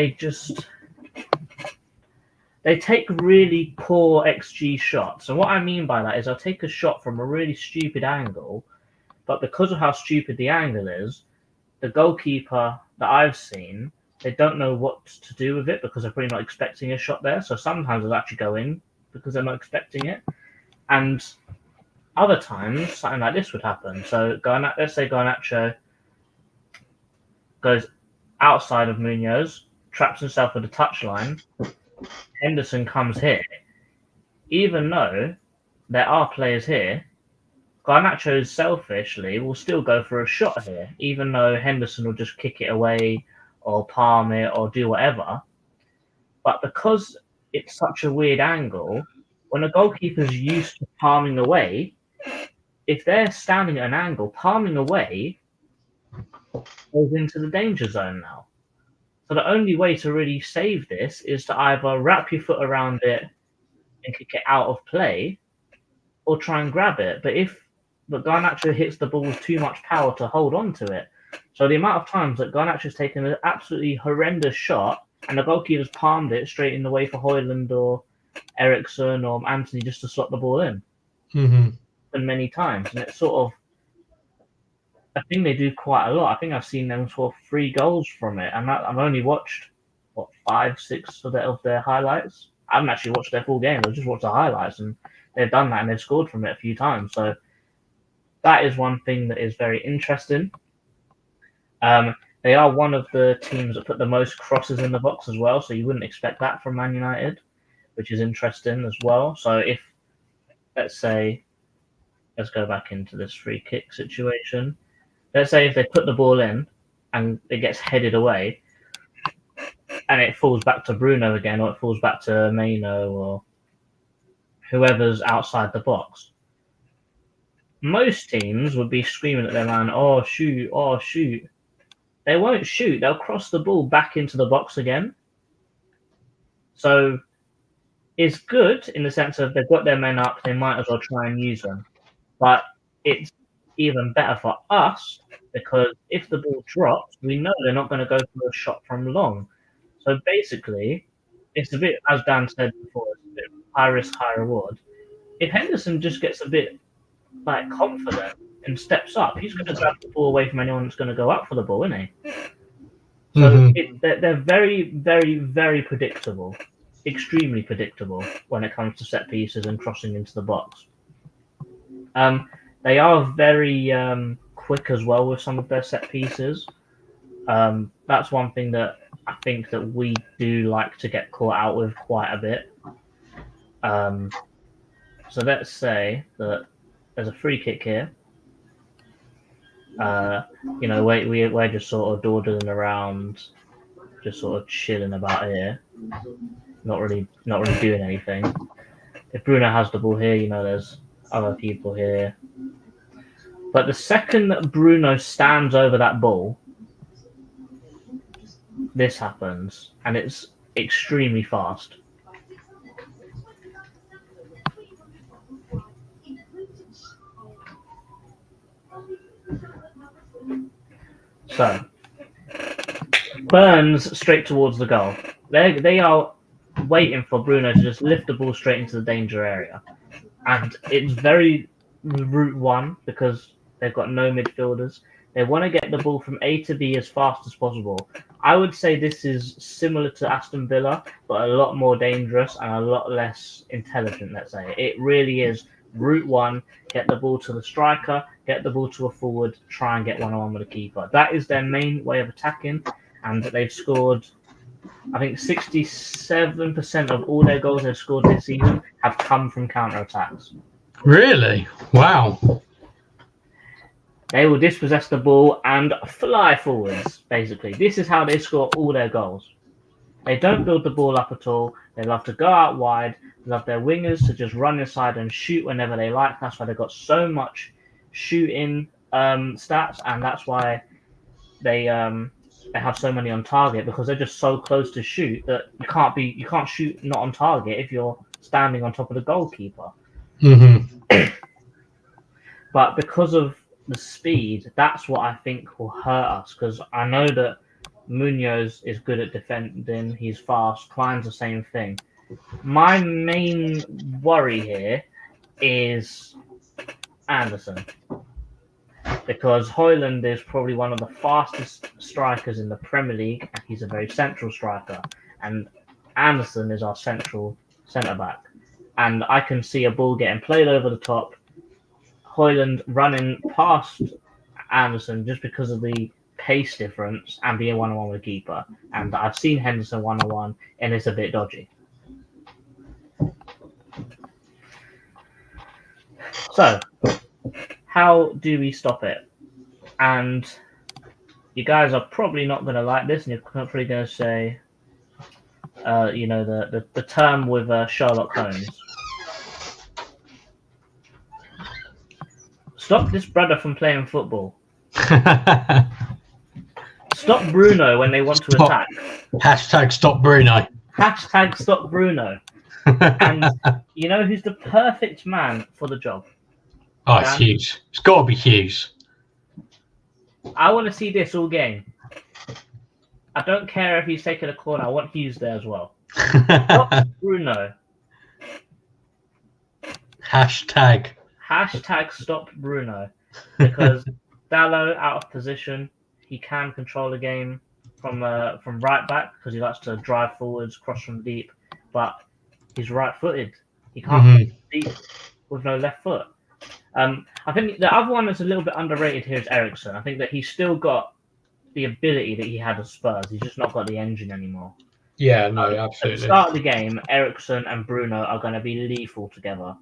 S3: they take really poor XG shots. And what I mean by that is they'll take a shot from a really stupid angle, but because of how stupid the angle is, the goalkeeper that I've seen, they don't know what to do with it because they're probably not expecting a shot there. So sometimes they'll actually go in because they're not expecting it. And other times, something like this would happen. So let's say Garnacho goes outside of Munoz, traps himself with a touchline. Henderson comes here. Even though there are players here, Garnacho selfishly will still go for a shot here, even though Henderson will just kick it away or palm it or do whatever. But because it's such a weird angle, when a goalkeeper's used to palming away, if they're standing at an angle, palming away goes into the danger zone now. So the only way to really save this is to either wrap your foot around it and kick it out of play, or try and grab it. But Garnacho hits the ball with too much power to hold on to it. So the amount of times that Garnacho's taken an absolutely horrendous shot and the goalkeeper's palmed it straight in the way for Højlund or Eriksson or Anthony just to slot the ball in.
S2: Mm-hmm.
S3: And many times. And it's sort of a thing they do quite a lot. I think I've seen them score 3 goals from it. And I've only watched, 5, 6 of their highlights. I haven't actually watched their full game. I've just watched the highlights. And they've done that and they've scored from it a few times. So that is one thing that is very interesting. They are one of the teams that put the most crosses in the box as well. So you wouldn't expect that from Man United, which is interesting as well. So if, let's go back into this free kick situation. Let's say if they put the ball in and it gets headed away and it falls back to Bruno again, or it falls back to Maino or whoever's outside the box. Most teams would be screaming at their man, oh, shoot, oh, shoot. They won't shoot. They'll cross the ball back into the box again. So it's good in the sense of they've got their men up, they might as well try and use them. But it's even better for us because if the ball drops, we know they're not going to go for a shot from long. So basically, it's a bit, as Dan said before, it's a bit high risk, high reward. If Henderson just gets a bit confident and steps up, he's going to grab the ball away from anyone that's going to go up for the ball, isn't he? So they're very, very, very predictable, extremely predictable when it comes to set pieces and crossing into the box. They are very quick as well with some of their set pieces. That's one thing that I think that we do like to get caught out with quite a bit. So let's say that there's a free kick here. We're just sort of dawdling around, just sort of chilling about here, not really doing anything. If Bruno has the ball here, there's other people here. But the second that Bruno stands over that ball, this happens, and it's extremely fast. So, Burns straight towards the goal. They are waiting for Bruno to just lift the ball straight into the danger area. And it's very route one because they've got no midfielders. They want to get the ball from A to B as fast as possible. I would say this is similar to Aston Villa, but a lot more dangerous and a lot less intelligent, let's say. It really is route one, get the ball to the striker, get the ball to a forward, try and get one-on-one with the keeper. That is their main way of attacking, and they've scored, I think 67% of all their goals they've scored this season have come from counter-attacks.
S2: Really? Wow.
S3: They will dispossess the ball and fly forwards, basically. This is how they score all their goals. They don't build the ball up at all. They love to go out wide. They love their wingers to just run inside and shoot whenever they like. That's why they've got so much shooting stats, and that's why they have so many on target, because they're just so close to shoot that you can't shoot not on target if you're standing on top of the goalkeeper.
S2: Mm-hmm.
S3: But because of the speed, that's what I think will hurt us, because I know that Munoz is good at defending, he's fast, Klein's the same thing. My main worry here is Anderson. because Højlund is probably one of the fastest strikers in the Premier League, and he's a very central striker. And Anderson is our central centre back. And I can see a ball getting played over the top, Højlund running past Anderson just because of the pace difference and being one-on-one with the keeper. And I've seen Henderson one-on-one, and it's a bit dodgy. So, how do we stop it? And you guys are probably not going to like this, and you're probably going to say, the term with Sherlock Holmes. Stop this brother from playing football. Stop Bruno when they want to attack.
S2: Hashtag stop Bruno.
S3: Hashtag stop Bruno. And you know who's the perfect man for the job?
S2: Oh, it's Hughes. It's got to be Hughes.
S3: I want to see this all game. I don't care if he's taking a corner. I want Hughes there as well. Stop Bruno.
S2: Hashtag
S3: stop Bruno. Because Dalot out of position. He can control the game from right back because he likes to drive forwards, cross from deep. But he's right-footed. He can't play deep with no left foot. I think the other one that's a little bit underrated here is Eriksen. I think that he's still got the ability that he had at Spurs. He's just not got the engine anymore.
S2: Yeah, no, absolutely.
S3: At the start of the game, Eriksen and Bruno are going to be lethal together.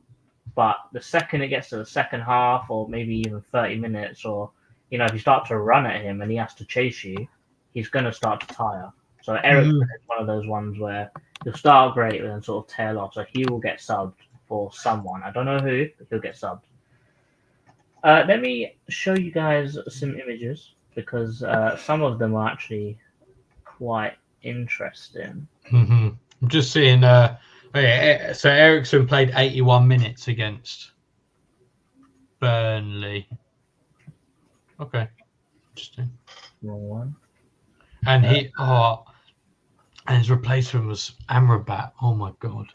S3: But the second it gets to the second half, or maybe even 30 minutes, or if you start to run at him and he has to chase you, he's going to start to tire. So Eriksen is one of those ones where he'll start great and then sort of tail off. So he will get subbed for someone. I don't know who, but he'll get subbed. Let me show you guys some images because some of them are actually quite interesting.
S2: I'm just seeing. So Eriksen played 81 minutes against Burnley. Okay, interesting.
S3: Wrong one.
S2: And and his replacement was Amrabat. Oh my god.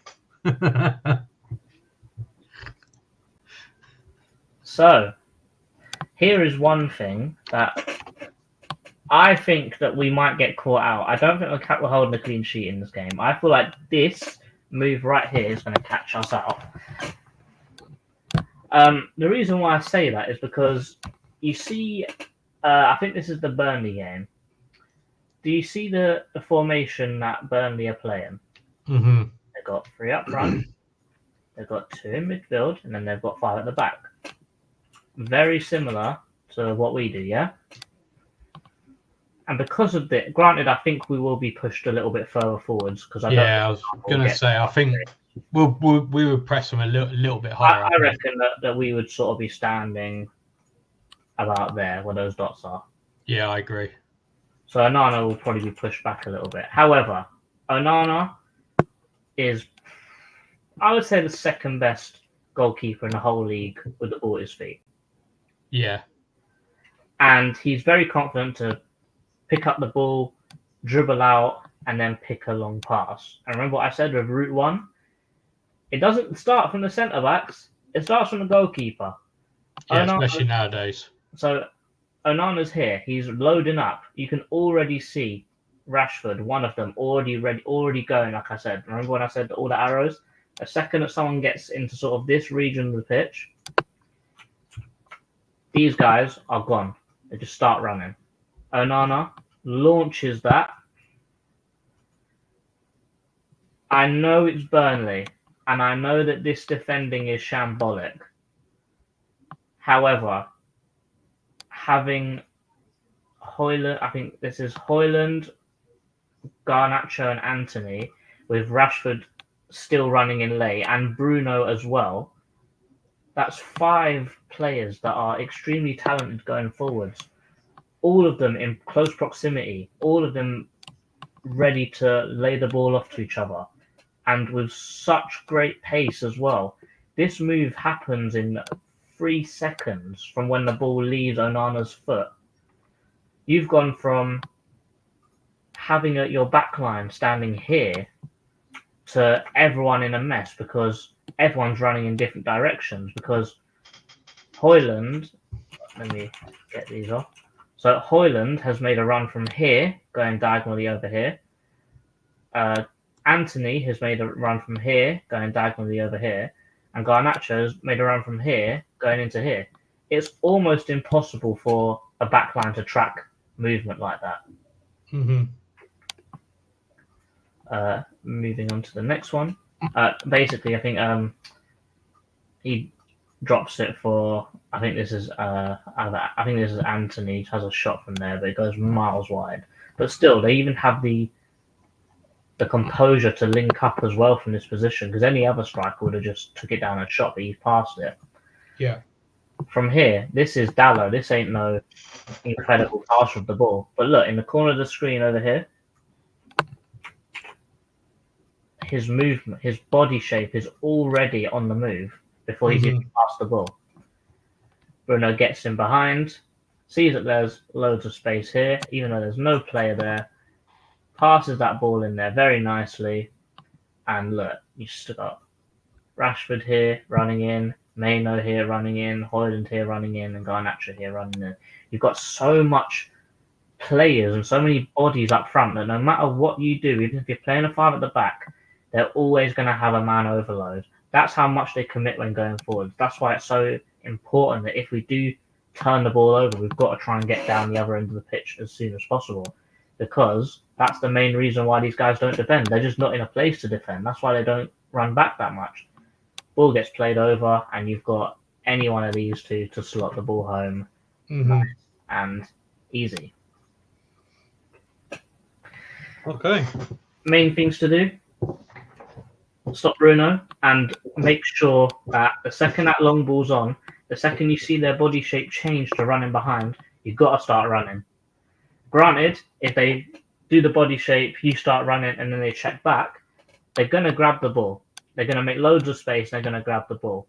S3: So, here is one thing that I think that we might get caught out. I don't think we're holding a clean sheet in this game. I feel like this move right here is going to catch us out. The reason why I say that is because you see, I think this is the Burnley game. Do you see the formation that Burnley are playing?
S2: Mm-hmm.
S3: They've got 3 up front, they've got 2 in midfield, and then they've got 5 at the back. Very similar to what we do, yeah? And because of that, granted, I think we will be pushed a little bit further forwards.
S2: I was going to say, I think we would press them a little bit higher.
S3: I reckon that we would sort of be standing about there where those dots are.
S2: Yeah, I agree.
S3: So Onana will probably be pushed back a little bit. However, Onana is, I would say, the second best goalkeeper in the whole league with the ball at his feet.
S2: Yeah.
S3: And he's very confident to pick up the ball, dribble out, and then pick a long pass. And remember what I said with Route 1? It doesn't start from the centre-backs. It starts from the goalkeeper.
S2: Yeah, especially nowadays.
S3: So Onana's here. He's loading up. You can already see Rashford, one of them, already going, like I said. Remember when I said all the arrows? The second that someone gets into sort of this region of the pitch, these guys are gone. They just start running. Onana launches that. I know it's Burnley, and I know that this defending is shambolic. However, having Højlund, I think this is Højlund, Garnacho, and Anthony, with Rashford still running in late, and Bruno as well. That's 5 players that are extremely talented going forwards. All of them in close proximity, all of them ready to lay the ball off to each other, and with such great pace as well. This move happens in 3 seconds from when the ball leaves Onana's foot. You've gone from having your backline standing here to everyone in a mess because everyone's running in different directions because Højlund let me get these off. So Hoyland has made a run from here, going diagonally over here. Anthony has made a run from here, going diagonally over here. And Garnacho has made a run from here, going into here. It's almost impossible for a backline to track movement like that. Moving on to the next one. Basically, I think he drops it for. I think this is Anthony has a shot from there, but it goes miles wide. But still, they even have the composure to link up as well from this position, because any other striker would have just took it down and shot, but he's passed it.
S2: Yeah.
S3: From here, this is Dallo. This ain't no incredible pass of the ball. But look, in the corner of the screen over here, his movement, his body shape is already on the move before he's even passed the ball. Bruno gets in behind, sees that there's loads of space here, even though there's no player there, passes that ball in there very nicely, and look, you still got Rashford here running in, Maino here running in, Hoyland here running in, and Garnacho here running in. You've got so much players and so many bodies up front that no matter what you do, even if you're playing a 5 at the back, they're always going to have a man overload. That's how much they commit when going forward. That's why it's so important that if we do turn the ball over, we've got to try and get down the other end of the pitch as soon as possible, because that's the main reason why these guys don't defend. They're just not in a place to defend. That's why they don't run back that much. Ball gets played over, and you've got any one of these two to slot the ball home, nice and easy.
S2: Okay.
S3: Main things to do: stop Bruno and make sure that the second that long ball's on, the second you see their body shape change to running behind, you've got to start running. Granted, if they do the body shape, you start running, and then they check back, they're going to grab the ball. They're going to make loads of space, and they're going to grab the ball.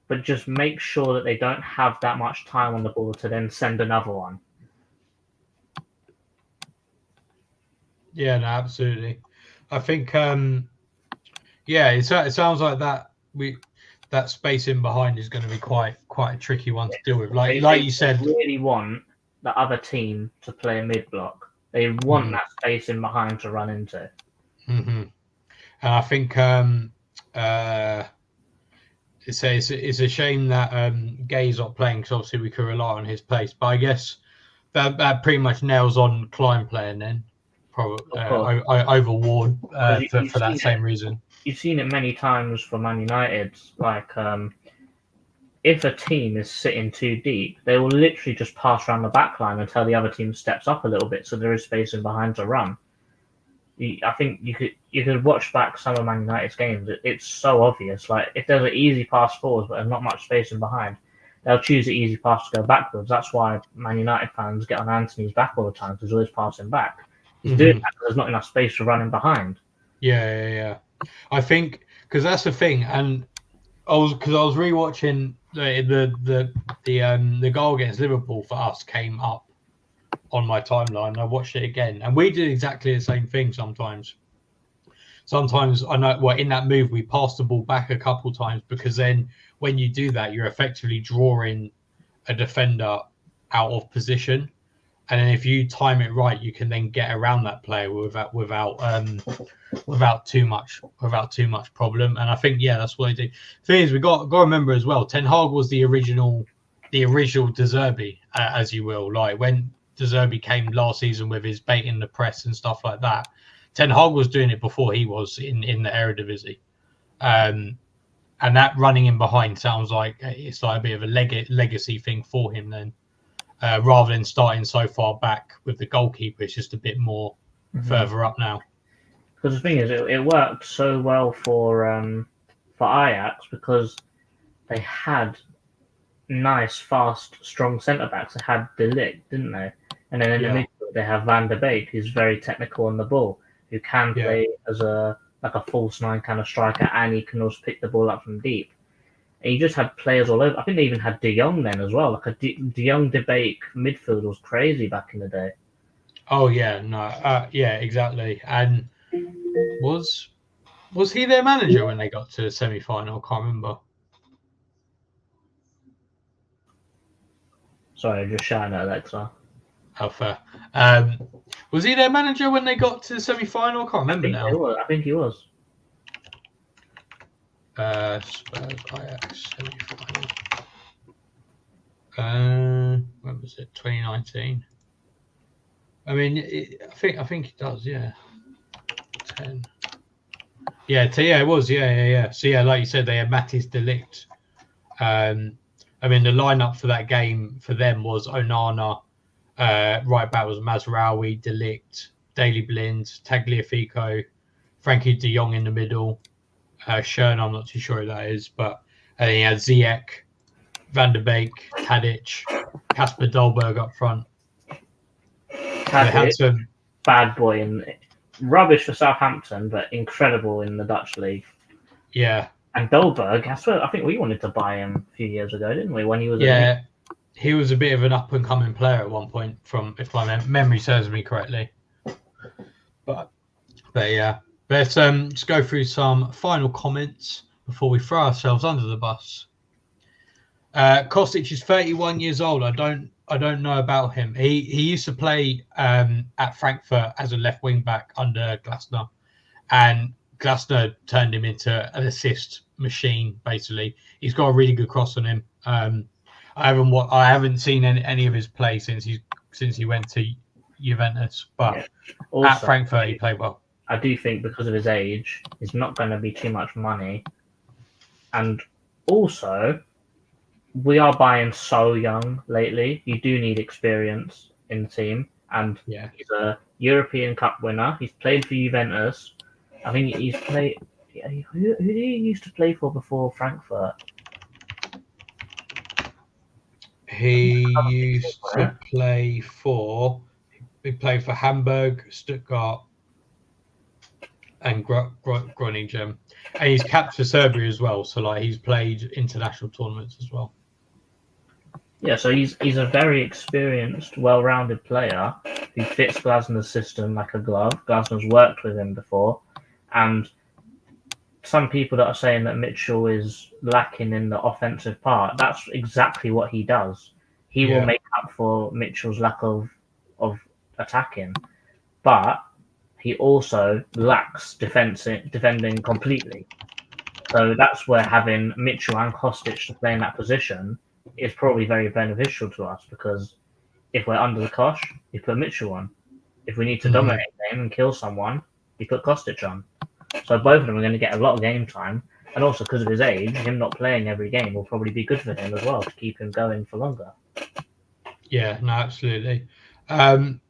S3: But just make sure that they don't have that much time on the ball to then send another one.
S2: Yeah, no, absolutely. I think, it sounds like that space in behind is going to be quite a tricky one to deal with. Like you said,
S3: they really want the other team to play a mid block. They want that space in behind to run into.
S2: And I think it's a shame that Gay's not playing, because obviously we could rely on his place. But I guess that pretty much nails on Klein playing then, probably over Ward for that same reason.
S3: You've seen it many times for Man United. Like, if a team is sitting too deep, they will literally just pass around the back line until the other team steps up a little bit, so there is space in behind to run. I think you could watch back some of Man United's games. It's so obvious. Like, if there's an easy pass forwards but there's not much space in behind, they'll choose the easy pass to go backwards. That's why Man United fans get on Anthony's back all the time, because he's always passing back. He's doing that because there's not enough space to run in behind.
S2: Yeah. I think because that's the thing, and I was rewatching the goal against Liverpool for us came up on my timeline. I watched it again, and we did exactly the same thing. Sometimes I know. Well, in that move, we passed the ball back a couple times, because then when you do that, you're effectively drawing a defender out of position, and then if you time it right, you can then get around that player without too much problem. And I think that's what they do. Thing is, we got to remember as well, Ten Hag was the original De Zerbi, as you will. Like, when De Zerbi came last season with his baiting the press and stuff like that, Ten Hag was doing it before he was in the Eredivisie. And that running in behind sounds like it's like a bit of a legacy thing for him then. Rather than starting so far back with the goalkeeper, it's just a bit more further up now.
S3: Because the thing is, it worked so well for Ajax, because they had nice, fast, strong centre backs. They had De Ligt, didn't they? And then in the midfield, they have Van der Beek, who's very technical on the ball, who can play as a false 9 kind of striker, and he can also pick the ball up from deep. And you just had players all over. I think they even had De Jong then as well. Like, a De Jong, De Beek midfield was crazy back in the day.
S2: Oh yeah, no, exactly. And was he their manager when they got to the semi-final? I can't remember.
S3: Sorry, just shouting at Alexa.
S2: How fair. Was he their manager when they got to the semi-final? I can't remember now.
S3: I think he was.
S2: Spurs Ajax semi-final. When was it? 2019. I mean, I think it does. Yeah. 10. Yeah, it was. Yeah. So yeah, like you said, they had Matthijs de Ligt. I mean, the lineup for that game for them was Onana. Right back was Mazraoui, de Ligt, Daley Blind, Tagliafico, Frankie de Jong in the middle. Schön, I'm not too sure who that is, but then he had Ziyech, Van der Beek, Tadic, Kasper Dolberg up front.
S3: Tadic, bad boy and rubbish for Southampton, but incredible in the Dutch league.
S2: Yeah. And
S3: Dolberg, I think we wanted to buy him a few years ago, didn't we? When he was
S2: he was a bit of an up and coming player at one point, if my memory serves me correctly. But yeah, let's just go through some final comments before we throw ourselves under the bus. Kostic is 31 years old. I don't know about him. He used to play at Frankfurt as a left wing back under Glasner, and Glasner turned him into an assist machine. Basically, he's got a really good cross on him. I haven't seen any of his play since he went to Juventus, but also, at Frankfurt he played well.
S3: I do think because of his age, it's not going to be too much money, and also we are buying so young lately. You do need experience in the team, and he's a European Cup winner. He's played for Juventus. I think he's played. Who did he used to play for before Frankfurt?
S2: He used to play for. He played for Hamburg, Stuttgart, and Groningen, and he's capped for Serbia as well. So he's played international tournaments as well.
S3: Yeah, so he's a very experienced, well-rounded player who fits Glasner's system like a glove. Glasner's worked with him before, and some people that are saying that Mitchell is lacking in the offensive part, that's exactly what he does. He will make up for Mitchell's lack of attacking, but he also lacks defending completely. So that's where having Mitchell and Kostic to play in that position is probably very beneficial to us, because if we're under the cosh, you put Mitchell on. If we need to dominate the game and kill someone, you put Kostic on. So both of them are going to get a lot of game time, and also because of his age, him not playing every game will probably be good for him as well to keep him going for longer.
S2: Yeah, no, absolutely. 21.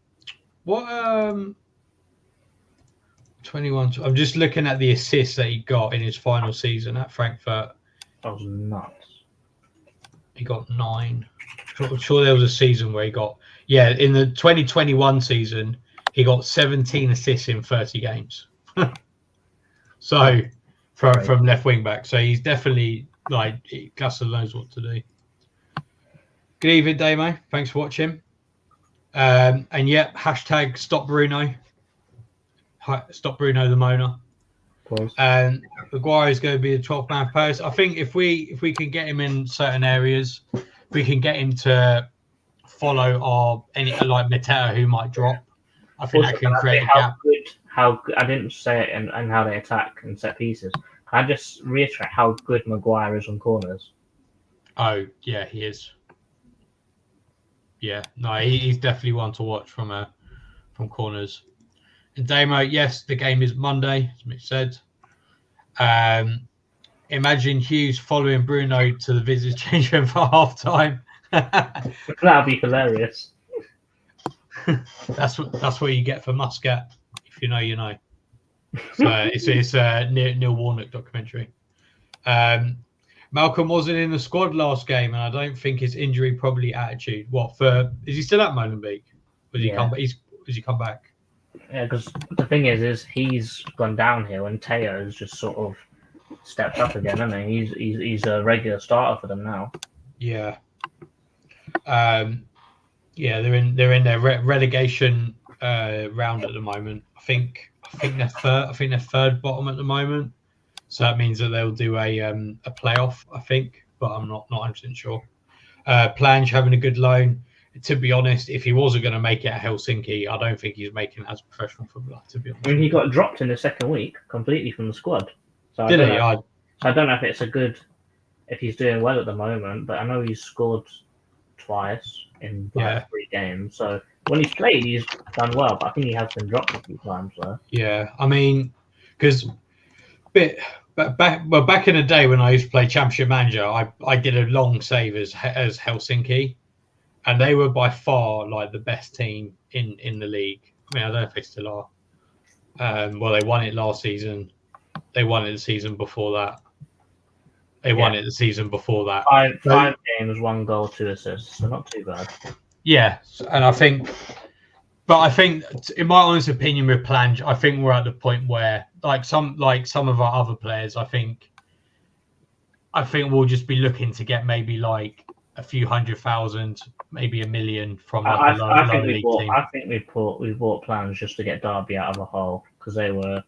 S2: I'm just looking at the assists that he got in his final season at Frankfurt.
S3: That was nuts.
S2: He got 9. I'm sure there was a season where he got in the 2021 season he got 17 assists in 30 games. So from left wing back, so he's definitely Glasser knows what to do. Good evening, Damo. Thanks for watching. And hashtag stop Bruno. Stop Bruno the Moaner. And Maguire is going to be the 12th man post. I think if we can get him in certain areas, we can get him to follow any like Mateta who might drop. I think that can create a gap.
S3: How I didn't say it and how they attack and set pieces. Can I just reiterate how good Maguire is on corners?
S2: Oh yeah, he is. Yeah, no, he's definitely one to watch from corners. And Damo, yes, the game is Monday, as Mitch said. Imagine Hughes following Bruno to the visitors' change room for half time.
S3: That'd be hilarious.
S2: That's what you get for Muscat. If you know, you know. So it's a Neil Warnock documentary. Malcolm wasn't in the squad last game, and I don't think his injury probably attitude. Is he still at Molenbeek? Has he come back?
S3: Yeah, because the thing is he's gone downhill, and Teo's just sort of stepped up again, hasn't he? He's a regular starter for them now.
S2: Yeah. They're in their relegation round at the moment. I think they're third. I think they're third bottom at the moment. So that means that they'll do a playoff, I think, but I'm not 100% sure. Plange having a good loan. To be honest, if he wasn't going to make it at Helsinki, I don't think he's making it as a professional footballer, to be honest.
S3: I mean, he got dropped in the second week completely from the squad. So
S2: Did he?
S3: So I don't know if it's if he's doing well at the moment, but I know he's scored twice in 3 games. So when he's played, he's done well, but I think he has been dropped a few times though.
S2: Yeah, I mean, because back in the day when I used to play Championship Manager, I did a long save as Helsinki, and they were by far like the best team in the league. I mean, I don't know if they still are. Well, they won it last season. They won it the season before that. They won it the season before that.
S3: Five games, 1 goal, 2 assists. So not too bad.
S2: Yeah, and I think, in my honest opinion, with Plange, I think we're at the point where, like some of our other players, I think we'll just be looking to get maybe like a few 100,000, maybe 1 million from like a lower league team.
S3: I think we bought Plange just to get Derby out of a hole because they were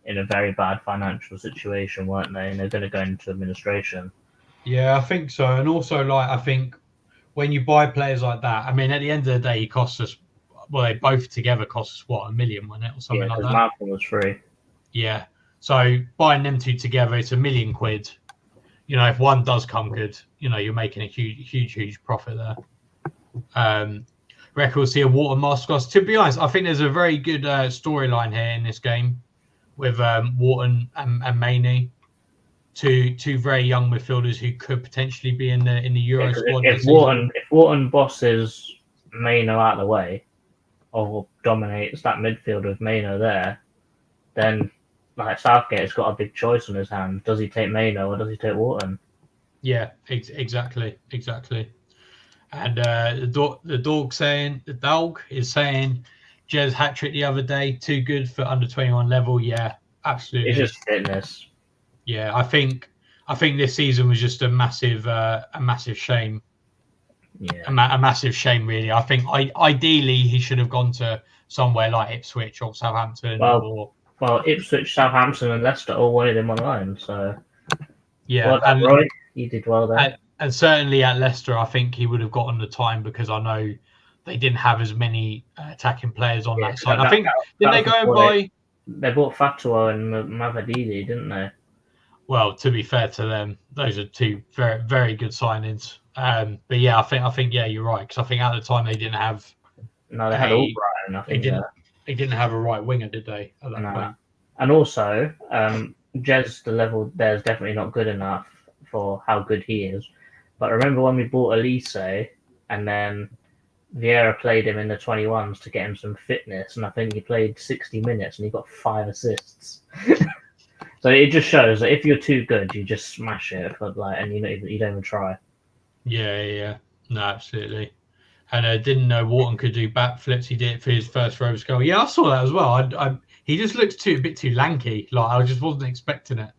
S3: in a very bad financial situation, weren't they? And they're going to go into administration.
S2: Yeah, I think so. And also, like, I think when you buy players like that, I mean, at the end of the day, he cost us. Well, they both together cost us what, 1 million, wasn't it, or something like that?
S3: Malcolm was free. Yeah.
S2: So buying them two together, it's £1 million. You know, if one does come good, you know, you're making a huge profit there. Records here, Water Mascos. To be honest, I think there's a very good storyline here in this game with Wharton and Mainey, two very young midfielders who could potentially be in the Euro squad.
S3: If Wharton bosses Maino out of the way, or dominates that midfield with Maino there, then like Southgate has got a big choice on his hands. Does he take Maino or does he take Wharton?
S2: Yeah, exactly. And the dog is saying Jez hat trick the other day, too good for under 21 level. Yeah, absolutely.
S3: It's just fitness.
S2: Yeah, I think this season was just a massive shame.
S3: Yeah,
S2: a massive shame, really. I think ideally he should have gone to somewhere like Ipswich or Southampton.
S3: Well, Ipswich, Southampton, and Leicester all wanted him on loan. So
S2: yeah,
S3: and Roy, you did well there.
S2: And certainly at Leicester, I think he would have gotten the time because I know they didn't have as many attacking players on that side. I think didn't they go and buy?
S3: They bought Fatuo and Mavadidi, didn't they?
S2: Well, to be fair to them, those are two very, very good signings. But yeah, I think you're right, because I think at the time they didn't have.
S3: No, they had Albrighton. I think
S2: they didn't have a right winger, did they? At that point?
S3: And also, Jez, the level there is definitely not good enough for how good he is. But remember when we bought Elise, and then Vieira played him in the 21s to get him some fitness, and I think he played 60 minutes and he got 5 assists. So it just shows that if you're too good, you just smash it, and you don't even try.
S2: Yeah, no, absolutely. And I didn't know Wharton could do backflips. He did it for his first Rovers goal. Yeah, I saw that as well. He just looks a bit too lanky. Like I just wasn't expecting it.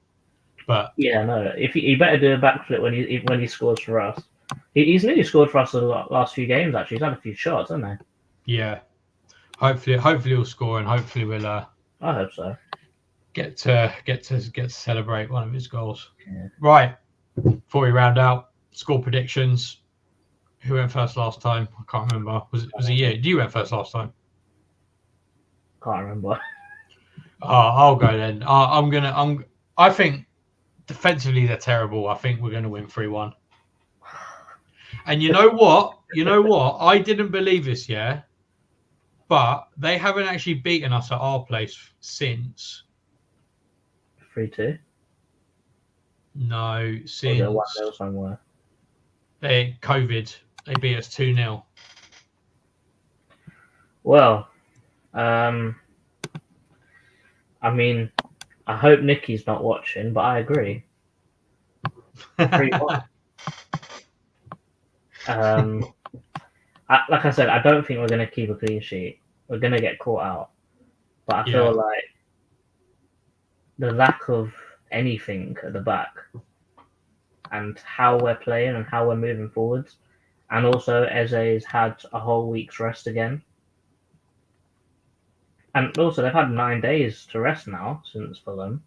S2: But
S3: yeah, no. If he better do a backflip when he scores for us. He's nearly scored for us the last few games. Actually, he's had a few shots, hasn't he?
S2: Yeah. Hopefully he'll score, and hopefully we'll.
S3: I hope so.
S2: Get to celebrate one of his goals.
S3: Yeah.
S2: Right. Before we round out, score predictions. Who went first last time? I can't remember. Was it you? You went first last time.
S3: Can't remember.
S2: I'll go then. I think defensively they're terrible. I think we're gonna win 3-1. And you know what? I didn't believe this, yeah. But they haven't actually beaten us at our place since
S3: 3-2.
S2: No, since
S3: 1-0 somewhere.
S2: COVID. They beat us 2-0.
S3: Well, I mean, I hope Nicky's not watching, but I agree. 3-1. Like I said, I don't think we're going to keep a clean sheet. We're going to get caught out. But I feel like the lack of anything at the back and how we're playing and how we're moving forwards, and also Eze's had a whole week's rest again. And also they've had 9 days to rest now since Fulham.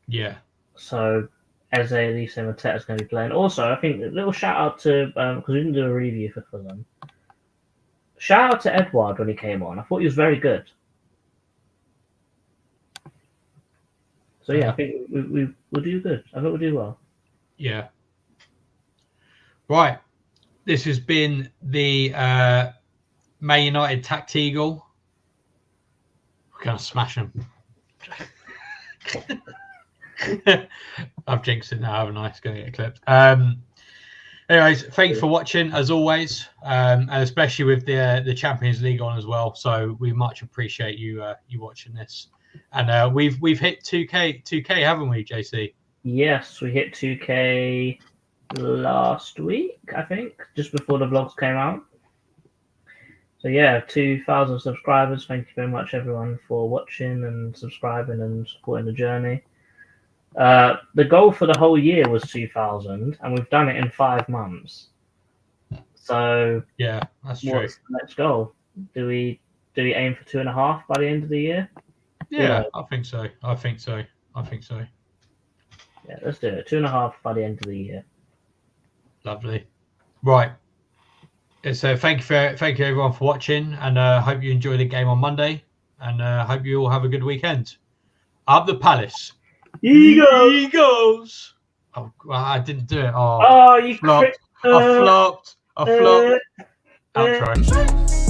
S2: Yeah.
S3: So Eze, Elise, and Mateta's going to be playing. Also, I think a little shout out to because we didn't do a review for Fulham. Shout out to Edouard when he came on. I thought he was very good. So yeah, I think we'll do good. I think we'll do well.
S2: Yeah. Right. This has been the Man United TACT Eagle. We're going to smash them. I've jinxed it now, haven't I? It's going to get clipped. Anyways, thank you for watching as always, and especially with the Champions League on as well. So we much appreciate you watching this. And we've hit 2K, haven't we, JC?
S3: Yes, we hit 2K last week, I think, just before the vlogs came out. So yeah, 2,000 subscribers. Thank you very much, everyone, for watching and subscribing and supporting the journey. The goal for the whole year was 2,000, and we've done it in 5 months. So
S2: yeah, that's true.
S3: What's the next goal? Do we aim for 2.5 by the end of the year?
S2: Yeah, I think so.
S3: Yeah, let's do it. 2.5 by the end of the year.
S2: Lovely. Right. So thank you everyone for watching, and hope you enjoy the game on Monday, and hope you all have a good weekend. Up the Palace. Eagles. Oh, I didn't do it. Oh,
S3: you
S2: flopped. I flopped. Outro.